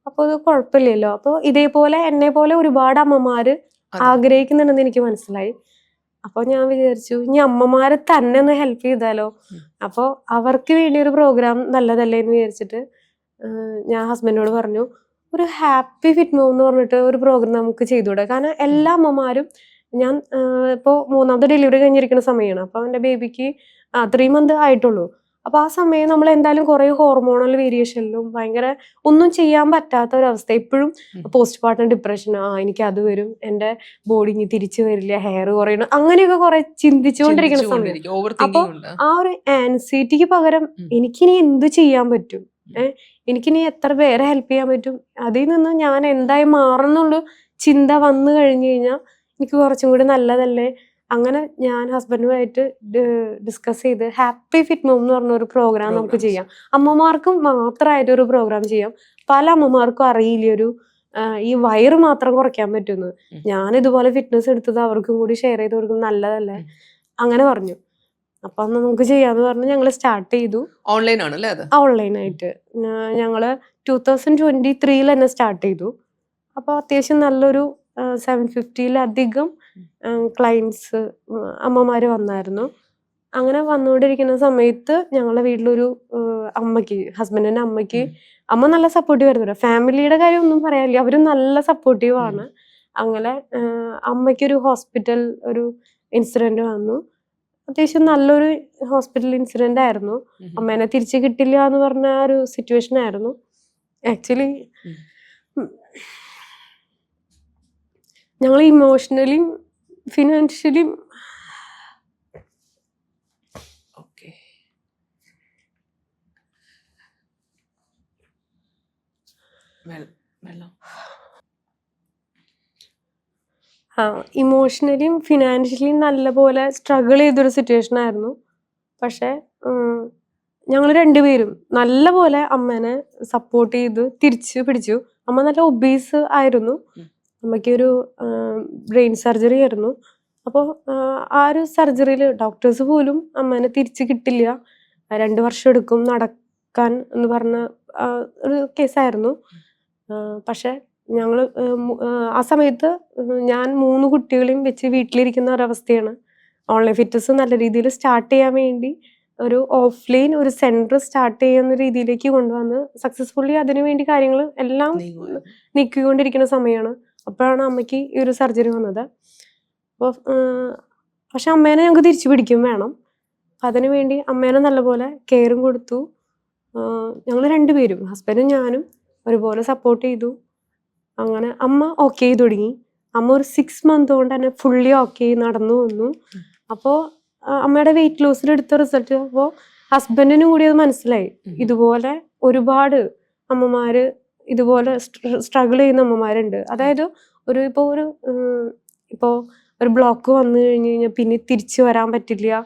[SPEAKER 2] അപ്പോൾ അത് കുഴപ്പമില്ലല്ലോ. അപ്പോൾ ഇതേപോലെ എന്നെ പോലെ ഒരുപാട് അമ്മമാര് ആഗ്രഹിക്കുന്നുണ്ടെന്ന് എനിക്ക് മനസ്സിലായി. അപ്പോൾ ഞാൻ വിചാരിച്ചു, ഇനി അമ്മമാരെ തന്നെ ഒന്ന് ഹെൽപ്പ് ചെയ്താലോ. അപ്പോൾ അവർക്ക് വേണ്ടി ഒരു പ്രോഗ്രാം നല്ലതല്ലേ എന്ന് വിചാരിച്ചിട്ട് ഞാൻ ഹസ്ബൻഡിനോട് പറഞ്ഞു, ഒരു ഹാപ്പി ഫിറ്റ് മൂവ് എന്ന് പറഞ്ഞിട്ട് ഒരു പ്രോഗ്രാം നമുക്ക് ചെയ്തുകൂടെ. കാരണം എല്ലാ അമ്മമാരും, ഞാൻ ഇപ്പോൾ 3ാമത്തെ ഡെലിവറി കഴിഞ്ഞിരിക്കുന്ന സമയമാണ്. അപ്പോൾ എൻ്റെ ബേബിക്ക് 3 മന്ത് ആയിട്ടുള്ളൂ. അപ്പോൾ ആ സമയം നമ്മൾ എന്തായാലും കുറേ ഹോർമോണൽ വേരിയേഷനിലും ഭയങ്കര ഒന്നും ചെയ്യാൻ പറ്റാത്ത ഒരവസ്ഥ, ഇപ്പോഴും പോസ്റ്റ്മോർട്ടം ഡിപ്രഷൻ, എനിക്ക് അത് വരും, എൻ്റെ ബോഡി ഇനി തിരിച്ചു വരില്ല, ഹെയർ കുറയണം, അങ്ങനെയൊക്കെ കുറെ ചിന്തിച്ചുകൊണ്ടിരിക്കുന്ന സമയം. അപ്പോൾ ആ ഒരു ആൻസൈറ്റിക്ക് പകരം എനിക്കിനി എന്ത് ചെയ്യാൻ പറ്റും, എനിക്കിനി എത്ര പേരെ ഹെൽപ്പ് ചെയ്യാൻ പറ്റും, അതിൽ നിന്ന് ഞാൻ എന്തായി മാറുന്നുള്ള ചിന്ത വന്നു കഴിഞ്ഞു കഴിഞ്ഞാൽ എനിക്ക് കുറച്ചും കൂടി നല്ലതല്ലേ. അങ്ങനെ ഞാൻ ഹസ്ബൻഡുമായിട്ട് ഡിസ്കസ് ചെയ്ത് ഹാപ്പി ഫിറ്റ് മോം എന്ന് പറഞ്ഞ ഒരു പ്രോഗ്രാം നമുക്ക് ചെയ്യാം. അമ്മമാർക്കും മാത്രമായിട്ട് ഒരു പ്രോഗ്രാം ചെയ്യാം. പല അമ്മമാർക്കും അറിയില്ല ഈ വയറ് മാത്രം കുറയ്ക്കാൻ പറ്റുമെന്ന്. ഞാൻ ഇതുപോലെ ഫിറ്റ്നസ് എടുത്തത് അവർക്കും കൂടി ഷെയർ ചെയ്ത് കൊടുക്കുന്നത് നല്ലതല്ലേ, അങ്ങനെ പറഞ്ഞു. അപ്പൊ നമുക്ക് ചെയ്യാന്ന് പറഞ്ഞ് ഞങ്ങൾ സ്റ്റാർട്ട് ചെയ്തു.
[SPEAKER 3] ഓൺലൈൻ ആണല്ലേ അത്?
[SPEAKER 2] ഓൺലൈനായിട്ട് ഞങ്ങള് 2023 തന്നെ സ്റ്റാർട്ട് ചെയ്തു. അപ്പോൾ അത്യാവശ്യം നല്ലൊരു 750-ലധികം ക്ലയൻസ് അമ്മമാര് വന്നായിരുന്നു. അങ്ങനെ വന്നുകൊണ്ടിരിക്കുന്ന സമയത്ത് ഞങ്ങളുടെ വീട്ടിലൊരു അമ്മയ്ക്ക്, ഹസ്ബൻഡിന്റെ അമ്മയ്ക്ക്, അമ്മ നല്ല സപ്പോർട്ടീവ് ആയിരുന്നു. ഫാമിലിയുടെ കാര്യം ഒന്നും പറയാനില്ല, അവരും നല്ല സപ്പോർട്ടീവ് ആണ്. അങ്ങനെ അമ്മയ്ക്കൊരു ഹോസ്പിറ്റൽ ഒരു ഇൻസിഡന്റ് വന്നു. അത്യാവശ്യം നല്ലൊരു ഹോസ്പിറ്റൽ ഇൻസിഡന്റ് ആയിരുന്നു. അമ്മേനെ തിരിച്ചു കിട്ടില്ല എന്ന് പറഞ്ഞ ഒരു സിറ്റുവേഷൻ ആയിരുന്നു. ആക്ച്വലി ഞങ്ങൾ ഇമോഷണലിയും ഫിനാൻഷ്യലിയും ഇമോഷണലിയും ഫിനാൻഷ്യലിയും നല്ലപോലെ സ്ട്രഗിൾ ചെയ്തൊരു സിറ്റുവേഷൻ ആയിരുന്നു. പക്ഷെ ഞങ്ങൾ രണ്ടുപേരും നല്ലപോലെ അമ്മേനെ സപ്പോർട്ട് ചെയ്ത് തിരിച്ചു പിടിച്ചു. അമ്മ നല്ല ഒബീസ് ആയിരുന്നു. അമ്മയ്ക്കൊരു ബ്രെയിൻ സർജറി ആയിരുന്നു. അപ്പോൾ ആ ഒരു സർജറിയിൽ ഡോക്ടേഴ്സ് പോലും അമ്മേനെ തിരിച്ചു കിട്ടില്ല, 2 വർഷം എടുക്കും നടക്കാൻ എന്ന് പറഞ്ഞ ഒരു കേസായിരുന്നു. പക്ഷെ ഞങ്ങൾ ആ സമയത്ത് ഞാൻ 3 കുട്ടികളെയും വെച്ച് വീട്ടിലിരിക്കുന്ന ഒരവസ്ഥയാണ്. ഓൺലൈൻ ഫിറ്റ്നസ് നല്ല രീതിയിൽ സ്റ്റാർട്ട് ചെയ്യാൻ വേണ്ടി ഒരു ഓഫ്ലൈൻ ഒരു സെന്റർ സ്റ്റാർട്ട് ചെയ്യുന്ന രീതിയിലേക്ക് കൊണ്ടുവന്ന് സക്സസ്ഫുള്ളി അതിനു വേണ്ടി കാര്യങ്ങൾ എല്ലാം നീക്കിക്കൊണ്ടിരിക്കുന്ന സമയമാണ്. അപ്പോഴാണ് അമ്മയ്ക്ക് ഈ ഒരു സർജറി വന്നത്. അപ്പോൾ പക്ഷെ അമ്മേനെ ഞങ്ങൾക്ക് തിരിച്ചു പിടിക്കും വേണം. അതിനു വേണ്ടി അമ്മേനെ നല്ലപോലെ കെയറും കൊടുത്തു. ഞങ്ങൾ രണ്ടുപേരും, ഹസ്ബൻഡും ഞാനും, ഒരുപോലെ സപ്പോർട്ട് ചെയ്തു. അങ്ങനെ അമ്മ ഓക്കെ ചെയ്ത് തുടങ്ങി. അമ്മ ഒരു 6 മന്ത് കൊണ്ട് തന്നെ ഫുള്ളി ഓക്കെ നടന്നു വന്നു. അപ്പോൾ അമ്മയുടെ വെയിറ്റ് ലോസിൽ എടുത്ത റിസൾട്ട് അപ്പോൾ ഹസ്ബൻഡിനും കൂടി അത് മനസ്സിലായി. ഇതുപോലെ ഒരുപാട് അമ്മമാര് ഇതുപോലെ സ്ട്രഗിൾ ചെയ്യുന്ന അമ്മമാരുണ്ട്. അതായത് ഇപ്പോൾ ഒരു ബ്ലോക്ക് വന്നു കഴിഞ്ഞ് കഴിഞ്ഞാൽ പിന്നെ തിരിച്ചു വരാൻ പറ്റില്ല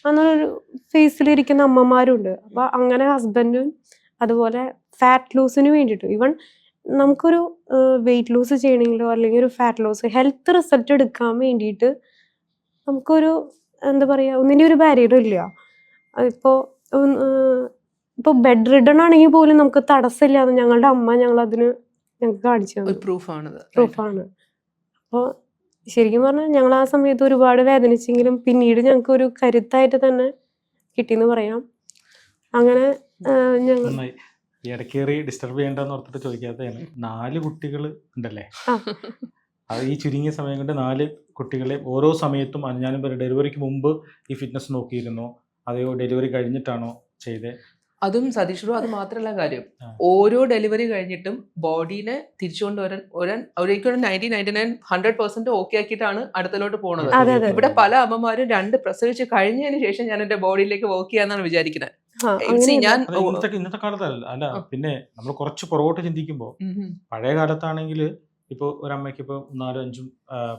[SPEAKER 2] എന്നൊരു ഫേസിലിരിക്കുന്ന അമ്മമാരുണ്ട്. അപ്പോൾ അങ്ങനെ ഹസ്ബൻഡും അതുപോലെ ഫാറ്റ് ലോസിന് വേണ്ടിയിട്ട്, ഈവൻ നമുക്കൊരു വെയിറ്റ് ലോസ് ചെയ്യണമെങ്കിലോ അല്ലെങ്കിൽ ഒരു ഫാറ്റ് ലോസ് ഹെൽത്ത് റിസൾട്ട് എടുക്കാൻ വേണ്ടിയിട്ട് നമുക്കൊരു എന്താ പറയുക, ഒന്നിൻ്റെ ഒരു ബാരിയറും ഇല്ല. ഇപ്പോൾ ഇപ്പോൾ ബെഡ് റിഡൺ ആണെങ്കിൽ പോലും നമുക്ക് തടസ്സമില്ലാതെ ഞങ്ങളുടെ അമ്മ ഞങ്ങളതിന് ഞങ്ങൾക്ക് കാണിച്ചു തന്നു. പ്രൂഫാണ്. അപ്പോൾ ശരിക്കും പറഞ്ഞാൽ ഞങ്ങൾ ആ സമയത്ത് ഒരുപാട് വേദനിച്ചെങ്കിലും പിന്നീട് ഞങ്ങൾക്ക് ഒരു കരുത്തായിട്ട് തന്നെ കിട്ടിയെന്ന് പറയാം. അങ്ങനെ ഞങ്ങൾ
[SPEAKER 1] ഇടക്കേറി ഡിസ്റ്റർബ് ചെയ്യേണ്ടെന്ന് ഓർത്തിട്ട് ചോദിക്കാത്തതാണ്. 4 കുട്ടികൾ ഉണ്ടല്ലേ? അത് ഈ ചുരുങ്ങിയ സമയം കൊണ്ട് 4 കുട്ടികളെ ഓരോ സമയത്തും ഞാനും ഡെലിവറിക്ക് മുമ്പ് ഈ ഫിറ്റ്നസ് നോക്കിയിരുന്നോ അതെയോ ഡെലിവറി കഴിഞ്ഞിട്ടാണോ ചെയ്തേ?
[SPEAKER 3] അതും സതീഷ് ബ്രോ, അത് മാത്രമല്ല കാര്യം, ഓരോ ഡെലിവറി കഴിഞ്ഞിട്ടും ബോഡീനെ തിരിച്ചുകൊണ്ട് വരാൻ ഒരിക്കലും 99% ഓക്കെ ആക്കിയിട്ടാണ് അടുത്തലോട്ട് പോണത്. ഇവിടെ പല അമ്മമാരും 2 പ്രസവിച്ച് കഴിഞ്ഞതിന് ശേഷം ഞാൻ എന്റെ ബോഡിയിലേക്ക് വർക്ക് ചെയ്യാന്നാണ് വിചാരിക്കുന്നത്. ഞാൻ
[SPEAKER 1] ഇന്നത്തെ കാലത്തല്ല, അല്ല പിന്നെ നമ്മൾ കുറച്ച് പുറകോട്ട് ചിന്തിക്കുമ്പോൾ പഴയ കാലത്താണെങ്കിൽ ഇപ്പോൾ ഒരമ്മയ്ക്ക് ഇപ്പോൾ 4-5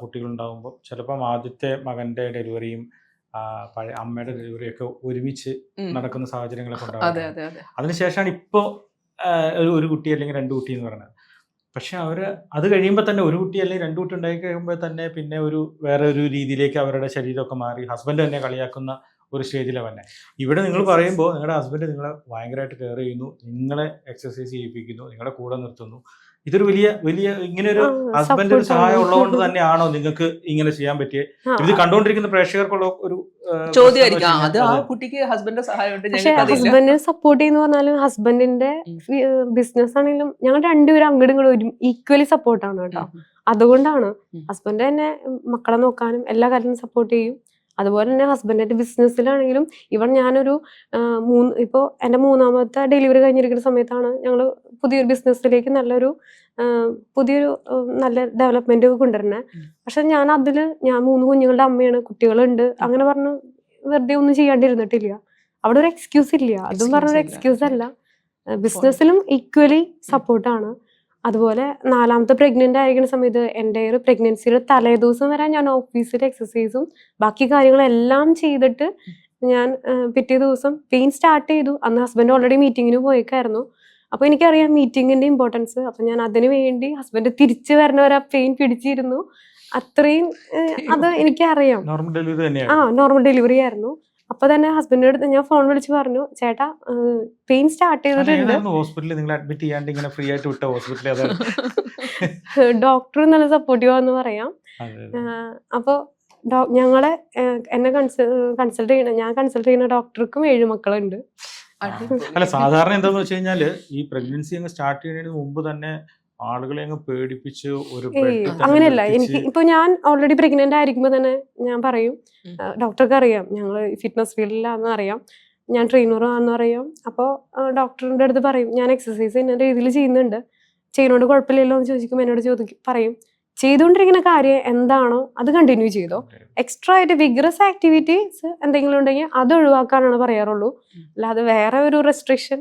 [SPEAKER 1] കുട്ടികൾ ഉണ്ടാകുമ്പോൾ ചിലപ്പം ആദ്യത്തെ മകന്റെ ഡെലിവറിയും പഴയ അമ്മയുടെ ഡെലിവറി ഒക്കെ ഒരുമിച്ച് നടക്കുന്ന സാഹചര്യങ്ങളൊക്കെ ഉണ്ടാവും. അതിനുശേഷമാണ് ഇപ്പോൾ ഒരു കുട്ടി അല്ലെങ്കിൽ 2 കുട്ടി എന്ന് പറയുന്നത്. പക്ഷെ അവർ അത് കഴിയുമ്പോൾ തന്നെ ഒരു കുട്ടി അല്ലെങ്കിൽ 2 കുട്ടി ഉണ്ടായി കഴിയുമ്പോൾ തന്നെ പിന്നെ വേറെ ഒരു രീതിയിലേക്ക് അവരുടെ ശരീരമൊക്കെ മാറി ഹസ്ബൻഡ് തന്നെ കളിയാക്കുന്ന ഒരു സ്റ്റേജിലാണ് തന്നെ. ഇവിടെ നിങ്ങൾ പറയുമ്പോൾ നിങ്ങളുടെ ഹസ്ബൻഡ് നിങ്ങളെ ഭയങ്കരമായിട്ട് കെയർ ചെയ്യുന്നു, നിങ്ങളെ എക്സസൈസ് ചെയ്യിപ്പിക്കുന്നു, നിങ്ങളെ കൂടെ നിർത്തുന്നു. ഇതൊരു വലിയ വലിയ ഇങ്ങനെ ഒരു ഹസ്ബൻഡ് ഒരു സഹായം ഉള്ളതുകൊണ്ട് തന്നെയാണോ നിങ്ങൾക്ക് ഇങ്ങനെ ചെയ്യാൻ പറ്റിയത്? ഇത് കണ്ടുകൊണ്ടിരിക്കുന്ന പ്രേക്ഷകർക്കുള്ള ഒരു
[SPEAKER 3] ചോദ്യമായിരിക്കും, അത് ആ കുട്ടിക്ക് ഹസ്ബൻഡിന്റെ സഹായമുണ്ട്.
[SPEAKER 2] പക്ഷെ ഹസ്ബൻഡിനെ സപ്പോർട്ട് ചെയ്യുന്ന പറഞ്ഞാലും ഹസ്ബൻഡിന്റെ ബിസിനസ് ആണെങ്കിലും ഞങ്ങൾ രണ്ടുപേരും അങ്ങോട്ടും ഇങ്ങോട്ടും ഈക്വലി സപ്പോർട്ടാണ് കേട്ടോ. അതുകൊണ്ടാണ് ഹസ്ബൻഡ് തന്നെ മക്കളെ നോക്കാനും എല്ലാ കാര്യത്തിനും സപ്പോർട്ട് ചെയ്യും. അതുപോലെ തന്നെ ഹസ്ബൻഡിന്റെ ബിസിനസ്സിലാണെങ്കിലും ഇവൻ ഞാനൊരു ഇപ്പോൾ എൻ്റെ 3ാമത്തെ ഡെലിവറി കഴിഞ്ഞിരിക്കുന്ന സമയത്താണ് ഞങ്ങൾ പുതിയൊരു ബിസിനസ്സിലേക്ക് പുതിയൊരു നല്ല ഡെവലപ്മെന്റ് കൊണ്ടുവരുന്നത്. പക്ഷെ ഞാൻ 3 കുഞ്ഞുങ്ങളുടെ അമ്മയാണ്, കുട്ടികളുണ്ട്, അങ്ങനെ പറഞ്ഞ് വെറുതെ ഒന്നും ചെയ്യാണ്ടിരുന്നിട്ടില്ല. അവിടെ ഒരു എക്സ്ക്യൂസ് ഇല്ല, അതും പറഞ്ഞൊരു എക്സ്ക്യൂസ് അല്ല. ബിസിനസ്സിലും ഈക്വലി സപ്പോർട്ടാണ്. അതുപോലെ 4ാമത്തെ പ്രഗ്നന്റ് ആയിരിക്കുന്ന സമയത്ത് എൻ്റെ ഒരു പ്രഗ്നൻസിയുടെ തലേദിവസം വരെ ഞാൻ ഓഫീസിൽ എക്സസൈസും ബാക്കി കാര്യങ്ങളെല്ലാം ചെയ്തിട്ട് ഞാൻ പിറ്റേ ദിവസം പെയിൻ സ്റ്റാർട്ട് ചെയ്തു. അന്ന് ഹസ്ബൻഡ് ഓൾറെഡി മീറ്റിങ്ങിന് പോയേക്കായിരുന്നു. അപ്പോൾ എനിക്കറിയാം മീറ്റിങ്ങിന്റെ ഇമ്പോർട്ടൻസ്. അപ്പം ഞാൻ അതിനു വേണ്ടി ഹസ്ബൻഡ് തിരിച്ചു വരണവരെ പെയിൻ പിടിച്ചിരുന്നു. അത്രയും അത് എനിക്കറിയാം. നോർമൽ ഡെലിവറി ആയിരുന്നു. അപ്പൊ തന്നെ ഹസ്ബൻഡിന്റെ അടുത്ത് ഞാൻ ഫോൺ വിളിച്ച് പറഞ്ഞു, ചേട്ടാ പെയിൻ സ്റ്റാർട്ട് ചെയ്തിട്ടുണ്ട്. ഡോക്ടർ നല്ല സപ്പോർട്ടീവ് ആണെന്ന് പറയാം. അപ്പൊ എന്നെ കൺസൾട്ട് ചെയ്യുന്ന ഡോക്ടർക്കും 7 മക്കളുണ്ട്.
[SPEAKER 1] അല്ല, സാധാരണ എന്താന്ന് വെച്ച് കഴിഞ്ഞാല് ഈ പ്രഗ്നൻസി അങ്ങ് സ്റ്റാർട്ട് ചെയ്യുന്നതിന് മുമ്പ് തന്നെ ആളുകളെ അങ്ങ് പേടിപ്പിച്ച്
[SPEAKER 2] അങ്ങനെയല്ല. ഇപ്പൊ ഞാൻ ഓൾറെഡി പ്രഗ്നന്റ് ആയിരിക്കുമ്പോ തന്നെ ഞാൻ പറയും, ഡോക്ടർക്ക് അറിയാം ഞങ്ങൾ ഫിറ്റ്നസ് ഫീൽഡിലാണെന്ന് അറിയാം, ഞാൻ ട്രെയിനറാണെന്ന് അറിയാം. അപ്പോൾ ഡോക്ടറിന്റെ അടുത്ത് പറയും ഞാൻ എക്സസൈസ് എന്ന രീതിയിൽ ചെയ്യുന്നുണ്ട്, ചെയ്യുന്നോണ്ട് കുഴപ്പമില്ലല്ലോ എന്ന് ചോദിക്കുമ്പോൾ എന്നോട് പറയും ചെയ്തുകൊണ്ടിരിക്കുന്ന കാര്യം എന്താണോ അത് കണ്ടിന്യൂ ചെയ്തോ, എക്സ്ട്രാ ആയിട്ട് വിഗ്രസ് ആക്ടിവിറ്റീസ് എന്തെങ്കിലും ഉണ്ടെങ്കിൽ അത് ഒഴിവാക്കാനാണ് പറയാറുള്ളൂ. അല്ലാതെ വേറെ ഒരു റെസ്ട്രിക്ഷൻ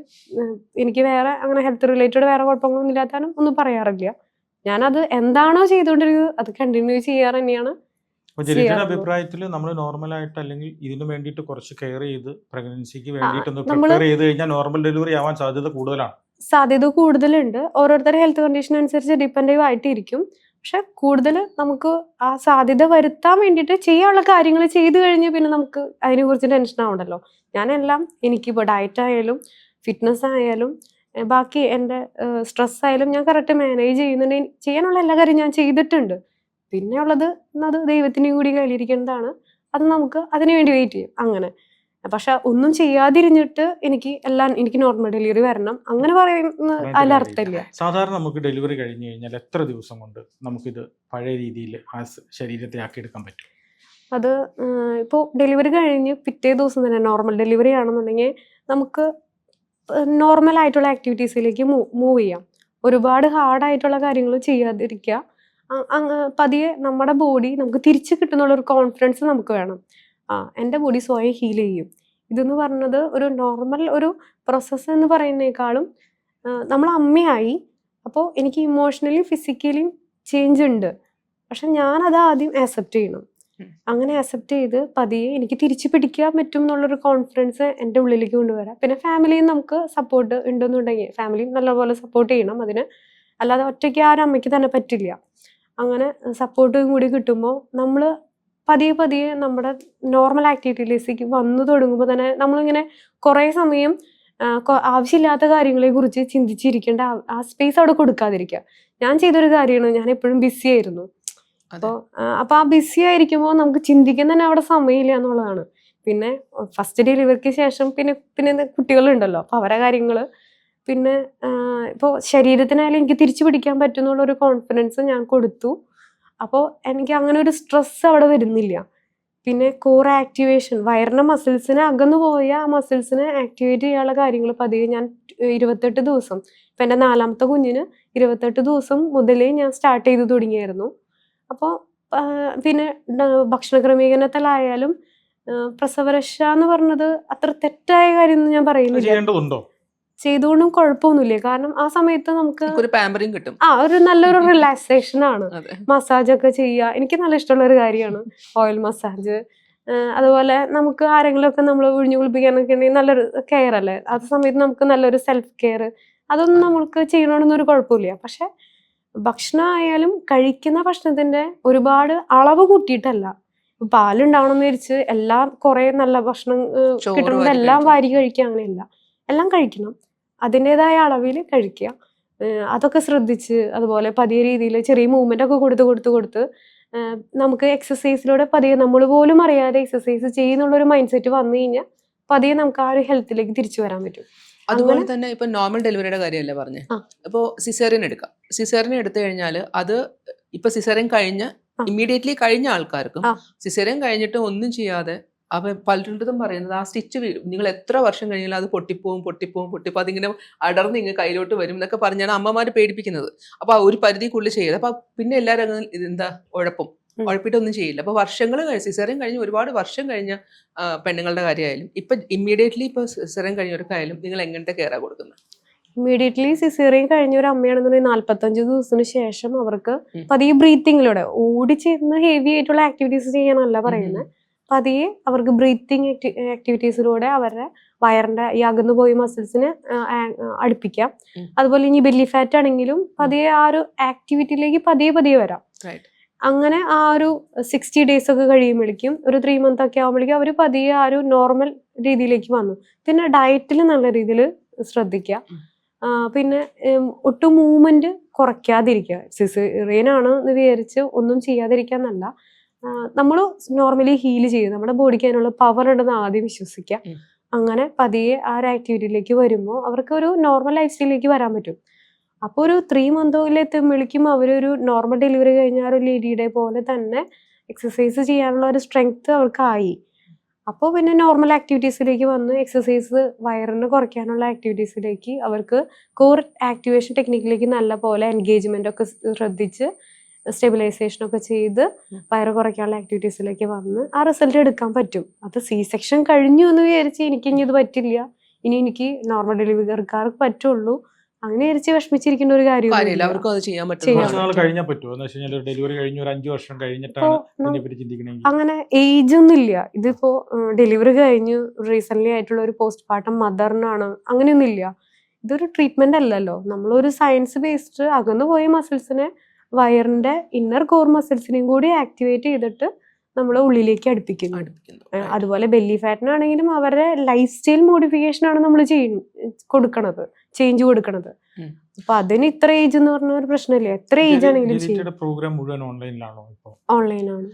[SPEAKER 2] എനിക്ക് വേറെ അങ്ങനെ ഹെൽത്ത് റിലേറ്റഡ് വേറെ കുഴപ്പങ്ങളൊന്നും ഇല്ലാത്താനും ഒന്നും പറയാറില്ല. ഞാനത് എന്താണോ ചെയ്തുകൊണ്ടിരിക്കുന്നത് അത് കണ്ടിന്യൂ ചെയ്യാറ് തന്നെയാണ്.
[SPEAKER 1] അഭിപ്രായത്തിൽ നമ്മൾ നോർമൽ ആയിട്ട് അല്ലെങ്കിൽ ഇതിനു വേണ്ടിയിട്ട് കുറച്ച് കെയർ ചെയ്ത് പ്രഗ്നൻസിക്ക് വേണ്ടിയിട്ട് പ്രിപ്പയർ ചെയ്ത് കഴിഞ്ഞാൽ നോർമൽ ഡെലിവറി ആവാൻ സാധ്യത കൂടുതലുണ്ട്. ഓരോരുത്തരുടെ ഹെൽത്ത് കണ്ടീഷൻ അനുസരിച്ച് ഡിപ്പെൻഡീവ് ആയിട്ടിരിക്കും. പക്ഷെ കൂടുതൽ നമുക്ക് ആ സാധ്യത വരുത്താൻ വേണ്ടിയിട്ട് ചെയ്യാനുള്ള കാര്യങ്ങൾ ചെയ്തു കഴിഞ്ഞ് പിന്നെ നമുക്ക് അതിനെ കുറിച്ച് ടെൻഷൻ ആവണ്ടല്ലോ. ഞാനെല്ലാം എനിക്കിപ്പോൾ ഡയറ്റ് ആയാലും ഫിറ്റ്നസ് ആയാലും ബാക്കി എൻ്റെ സ്ട്രെസ് ആയാലും ഞാൻ കറക്റ്റ് മാനേജ് ചെയ്യുന്നുണ്ട്. ചെയ്യാനുള്ള എല്ലാ കാര്യം ഞാൻ ചെയ്തിട്ടുണ്ട്. പിന്നെ ഉള്ളത് അത് ദൈവത്തിൻ്റെയും കൂടി കയ്യിലിരിക്കേണ്ടതാണ്. അത് നമുക്ക് അതിനു വേണ്ടി വെയിറ്റ് ചെയ്യും അങ്ങനെ. പക്ഷെ ഒന്നും ചെയ്യാതിരുന്നിട്ട് എനിക്ക് നോർമൽ ഡെലിവറി വരണം അങ്ങനെ പറയുന്ന അതിലർത്ഥമില്ല. സാധാരണ നമുക്ക് ഡെലിവറി കഴിഞ്ഞു കഴിഞ്ഞാൽ എത്ര ദിവസം കൊണ്ട് നമുക്കിത് പഴയ രീതിയിൽ ആ ശരീരത്തെ ആക്കിയെടുക്കാൻ പറ്റും?
[SPEAKER 2] അത് ഇപ്പോൾ ഡെലിവറി കഴിഞ്ഞ് പിറ്റേ ദിവസം തന്നെ നോർമൽ ഡെലിവറി ആണെന്നുണ്ടെങ്കിൽ നമുക്ക് നോർമൽ ആയിട്ടുള്ള ആക്ടിവിറ്റീസിലേക്ക് മൂവ് ചെയ്യാം. ഒരുപാട് ഹാർഡായിട്ടുള്ള കാര്യങ്ങൾ ചെയ്യാതിരിക്കുക. പതിയെ നമ്മുടെ ബോഡി നമുക്ക് തിരിച്ചു കിട്ടുന്നുള്ളൊരു കോൺഫിഡൻസ് നമുക്ക് വേണം. എൻ്റെ ബോഡി സ്വയം ഹീൽ ചെയ്യും. ഇതെന്ന് പറഞ്ഞത് ഒരു നോർമൽ ഒരു പ്രോസസ്സ് എന്ന് പറയുന്നതിനേക്കാളും നമ്മൾ അമ്മയായി, അപ്പോൾ എനിക്ക് ഇമോഷണലിയും ഫിസിക്കലിയും ചേഞ്ച് ഉണ്ട്. പക്ഷെ ഞാനത് ആദ്യം ആക്സെപ്റ്റ് ചെയ്യണം. അങ്ങനെ ആക്സെപ്റ്റ് ചെയ്ത് പതിയെ എനിക്ക് തിരിച്ചു പിടിക്കാൻ പറ്റും എന്നുള്ളൊരു കോൺഫിഡൻസ് എൻ്റെ ഉള്ളിലേക്ക് കൊണ്ടുവരാം. പിന്നെ ഫാമിലിയും നമുക്ക് സപ്പോർട്ട് ഉണ്ടെന്നുണ്ടെങ്കിൽ ഫാമിലിയും നല്ലപോലെ സപ്പോർട്ട് ചെയ്യണം അതിന്. അല്ലാതെ ഒറ്റയ്ക്ക് ആ ഒരു അമ്മയ്ക്ക് തന്നെ പറ്റില്ല. അങ്ങനെ സപ്പോർട്ടും കൂടി കിട്ടുമ്പോൾ നമ്മൾ പതിയെ പതിയെ നമ്മുടെ നോർമൽ ആക്ടിവിറ്റീസിലേക്ക് വന്നു തുടങ്ങുമ്പോൾ തന്നെ നമ്മളിങ്ങനെ കുറേ സമയം ആവശ്യമില്ലാത്ത കാര്യങ്ങളെ കുറിച്ച് ചിന്തിച്ചിരിക്കേണ്ട ആ സ്പേസ് അവിടെ കൊടുക്കാതിരിക്കുക. ഞാൻ ചെയ്തൊരു കാര്യമാണ്, ഞാൻ എപ്പോഴും ബിസി ആയിരുന്നു. അപ്പൊ ആ ബിസി ആയിരിക്കുമ്പോൾ നമുക്ക് ചിന്തിക്കാൻ തന്നെ അവിടെ സമയമില്ല എന്നുള്ളതാണ്. പിന്നെ ഫസ്റ്റ് ഡെലിവറിക്ക് ശേഷം പിന്നെ കുട്ടികളുണ്ടല്ലോ, അപ്പൊ അവരെ കാര്യങ്ങള്, പിന്നെ ഇപ്പോൾ ശരീരത്തിനായാലും എനിക്ക് തിരിച്ചു പിടിക്കാൻ പറ്റുന്നുള്ള ഒരു കോൺഫിഡൻസ് ഞാൻ കൊടുത്തു. അപ്പോൾ എനിക്ക് അങ്ങനെ ഒരു സ്ട്രെസ് അവിടെ വരുന്നില്ല. പിന്നെ കോർ ആക്ടിവേഷൻ, വയറിന്റെ മസിൽസിനെ അകന്നു പോയ ആ മസിൽസിനെ ആക്ടിവേറ്റ് ചെയ്യാനുള്ള കാര്യങ്ങൾ പതിയെ ഞാൻ 28 ദിവസം, ഇപ്പം എൻ്റെ 4ാമത്തെ കുഞ്ഞിന് 28 ദിവസം മുതലേ ഞാൻ സ്റ്റാർട്ട് ചെയ്ത് തുടങ്ങിയായിരുന്നു. അപ്പോൾ പിന്നെ ഭക്ഷണ ക്രമീകരണത്തിലായാലും പ്രസവരക്ഷ എന്ന് പറഞ്ഞത് അത്ര തെറ്റായ കാര്യം ഒന്നും ഞാൻ പറയുന്നില്ല. ചെയ്തുകൊണ്ടും കുഴപ്പമൊന്നുമില്ല. കാരണം ആ സമയത്ത് നമുക്ക്
[SPEAKER 3] ഒരു പാമ്പറിങ് കിട്ടും,
[SPEAKER 2] ഒരു നല്ലൊരു റിലാക്സേഷൻ ആണ്. മസാജ് ഒക്കെ ചെയ്യുക എനിക്ക് നല്ല ഇഷ്ടമുള്ള ഒരു കാര്യമാണ്, ഓയിൽ മസാജ്. അതുപോലെ നമുക്ക് ആരെങ്കിലും ഒക്കെ നമ്മൾ ഒഴിഞ്ഞു കുളിപ്പിക്കാനൊക്കെ ഉണ്ടെങ്കിൽ നല്ലൊരു കെയർ അല്ലേ, ആ സമയത്ത് നമുക്ക് നല്ലൊരു സെൽഫ് കെയർ, അതൊന്നും നമുക്ക് ചെയ്യണമെന്നൊന്നും ഒരു കുഴപ്പമില്ല. പക്ഷെ ഭക്ഷണം ആയാലും കഴിക്കുന്ന ഭക്ഷണത്തിന്റെ ഒരുപാട് അളവ് കൂട്ടിയിട്ടല്ല. പാലുണ്ടാവണം എന്ന് വിചാരിച്ച് എല്ലാം കുറെ നല്ല ഭക്ഷണം കിട്ടുന്നത് എല്ലാം വാരി കഴിക്കുക, അങ്ങനെയല്ല. എല്ലാം കഴിക്കണം, അതിൻ്റെതായ അളവിൽ കഴിക്കുക. അതൊക്കെ ശ്രദ്ധിച്ച്, അതുപോലെ പതിയ രീതിയിൽ ചെറിയ മൂവ്മെന്റ് ഒക്കെ കൊടുത്ത് നമുക്ക് എക്സസൈസിലൂടെ പതിയെ നമ്മൾ പോലും അറിയാതെ എക്സസൈസ് ചെയ്യുന്നുള്ളൊരു മൈൻഡ് സെറ്റ് വന്നു കഴിഞ്ഞാൽ പതിയെ നമുക്ക് ആ ഒരു ഹെൽത്തിലേക്ക് തിരിച്ചു വരാൻ പറ്റും.
[SPEAKER 3] അതുപോലെ തന്നെ ഇപ്പൊ നോർമൽ ഡെലിവറിയുടെ കാര്യമല്ലേ പറഞ്ഞേ, ഇപ്പോൾ സിസേറിയൻ എടുക്കാം. സിസേറിയൻ എടുത്തു കഴിഞ്ഞാൽ അത് ഇപ്പൊ സിസേറിയൻ കഴിഞ്ഞ ഇമ്മീഡിയറ്റ്ലി കഴിഞ്ഞ ആൾക്കാർക്കും സിസേറിയൻ കഴിഞ്ഞിട്ട് ഒന്നും ചെയ്യാതെ പലരുടേതും പറയുന്നത് ആ സ്റ്റിച്ച് നിങ്ങൾ എത്ര വർഷം കഴിഞ്ഞാലും അത് പൊട്ടിപ്പോവും, അതിങ്ങനെ അടർന്ന് ഇങ്ങനെ കയ്യിലോട്ട് വരും എന്നൊക്കെ പറഞ്ഞാണ് അമ്മമാര് പേടിപ്പിക്കുന്നത്. അപ്പൊ ഒരു പരിധിക്കുള്ളിൽ ചെയ്യരുത്. അപ്പൊ പിന്നെ എല്ലാവരും ഇതെന്താ ഉഴപ്പിട്ടൊന്നും ചെയ്യില്ല. അപ്പൊ വർഷങ്ങൾ സിസേറിയൻ കഴിഞ്ഞ് ഒരുപാട് വർഷം കഴിഞ്ഞ പെണ്ണുങ്ങളുടെ കാര്യമായാലും ഇപ്പൊ ഇമ്മീഡിയറ്റ്ലി ഇപ്പൊ സിസേറിയൻ കഴിഞ്ഞവർക്കായാലും നിങ്ങൾ എങ്ങനത്തെ കെയറാ കൊടുക്കുന്നത്?
[SPEAKER 2] ഇമ്മീഡിയറ്റ്ലി സിസേറിയൻ കഴിഞ്ഞ ഒരു അമ്മയാണെന്നുണ്ടെങ്കിൽ 45 ദിവസത്തിന് ശേഷം അവർക്ക് പതിയെ ബ്രീത്തിങ്ങിലൂടെ ഓടി ചെയ്യുന്ന ഹെവി ആയിട്ടുള്ള ആക്ടിവിറ്റീസ് ചെയ്യാനല്ല പറയുന്നത്, പതിയെ അവർക്ക് ബ്രീത്തിങ് ആക്ടിവിറ്റീസിലൂടെ അവരുടെ വയറിന്റെ ഈ അകന്നു പോയ മസിൽസിനെ അടുപ്പിക്കാം. അതുപോലെ ഇനി ബെല്ലി ഫാറ്റ് ആണെങ്കിലും പതിയെ ആ ഒരു ആക്ടിവിറ്റിയിലേക്ക് പതിയെ വരാം. അങ്ങനെ ആ ഒരു 60 days ഒക്കെ കഴിയുമ്പോഴേക്കും ഒരു 3 month ഒക്കെ ആകുമ്പോഴേക്കും അവർ പതിയെ ആ ഒരു നോർമൽ രീതിയിലേക്ക് വന്നു. പിന്നെ ഡയറ്റിൽ നല്ല രീതിയിൽ ശ്രദ്ധിക്കുക. പിന്നെ ഒട്ടും മൂവ്മെന്റ് കുറയ്ക്കാതിരിക്കുക. സിസേറിയൻ ആണ് എന്ന് വിചാരിച്ച് ഒന്നും ചെയ്യാതിരിക്കാന്നല്ല, നമ്മൾ നോർമലി ഹീൽ ചെയ്യും, നമ്മുടെ ബോഡിക്ക് അതിനുള്ള പവർ ഉണ്ടെന്ന് ആദ്യം വിശ്വസിക്കുക. അങ്ങനെ പതിയെ ആ ഒരു ആക്ടിവിറ്റിയിലേക്ക് വരുമ്പോൾ അവർക്ക് ഒരു നോർമൽ ലൈഫ് സ്റ്റൈലിലേക്ക് വരാൻ പറ്റും. അപ്പോൾ ഒരു 3 month എത്തുമ്പോഴേക്കും അവരൊരു നോർമൽ ഡെലിവറി കഴിഞ്ഞ ഒരു ലേഡിയുടെ പോലെ തന്നെ എക്സസൈസ് ചെയ്യാനുള്ള ഒരു സ്ട്രെങ്ത് അവർക്കായി. അപ്പോൾ പിന്നെ നോർമൽ ആക്ടിവിറ്റീസിലേക്ക് വന്ന് എക്സസൈസ് വയറിന് കുറയ്ക്കാനുള്ള ആക്ടിവിറ്റീസിലേക്ക് അവർക്ക് കോർ ആക്ടിവേഷൻ ടെക്നിക്കിലേക്ക് നല്ല പോലെ എൻഗേജ്മെന്റ് ഒക്കെ ശ്രദ്ധിച്ച് സ്റ്റെബിലൈസേഷൻ ഒക്കെ ചെയ്ത് വയറ് കുറയ്ക്കാനുള്ള ആക്ടിവിറ്റീസിലേക്ക് വന്ന് ആ റിസൾട്ട് എടുക്കാൻ പറ്റും. അത് C-section കഴിഞ്ഞു എന്ന് വിചാരിച്ച് ഇനി ഇത് പറ്റില്ല, ഇനി എനിക്ക് നോർമൽ ഡെലിവറിക്കാർക്ക് പറ്റുള്ളൂ അങ്ങനെ വിചാരിച്ച് വിഷമിച്ചിരിക്കേണ്ട ഒരു കാര്യമില്ല.
[SPEAKER 3] എല്ലാവർക്കും അത് ചെയ്യാൻ പറ്റും.
[SPEAKER 1] ഡെലിവറി കഴിഞ്ഞ ഒരു 5 വർഷം കഴിഞ്ഞിട്ടാണ്
[SPEAKER 2] അങ്ങനെ ഏജ് ഒന്നും ഇല്ല. ഇതിപ്പോ ഡെലിവറി കഴിഞ്ഞ് റീസെന്റ് ആയിട്ടുള്ള ഒരു പോസ്റ്റ്മോർട്ടം മദറിനാണ്, അങ്ങനെയൊന്നും ഇല്ല. ഇതൊരു ട്രീറ്റ്മെന്റ് അല്ലല്ലോ, നമ്മളൊരു സയൻസ് ബേസ്ഡ് അകന്നു പോയ മസിൽസിനെ വയറിന്റെ ഇന്നർ കോർ മസിൽസിനെയും കൂടി ആക്ടിവേറ്റ് ചെയ്തിട്ട് നമ്മൾ ഉള്ളിലേക്ക് അടുപ്പിക്കുന്നു. അതുപോലെ ബെല്ലി ഫാറ്റിനാണെങ്കിലും അവരുടെ ലൈഫ് സ്റ്റൈൽ മോഡിഫിക്കേഷൻ ആണ് നമ്മൾ ചേഞ്ച് കൊടുക്കണത്. അപ്പൊ അതിന് ഇത്ര ഏജ് എന്ന് പറഞ്ഞ ഒരു പ്രശ്നമില്ല, എത്ര ഏജ് ആണെങ്കിലും ചെയ്യും.
[SPEAKER 1] പ്രോഗ്രാം മുഴുവൻ ഓൺലൈനിലാണോ?
[SPEAKER 2] ഓൺലൈനാണ്.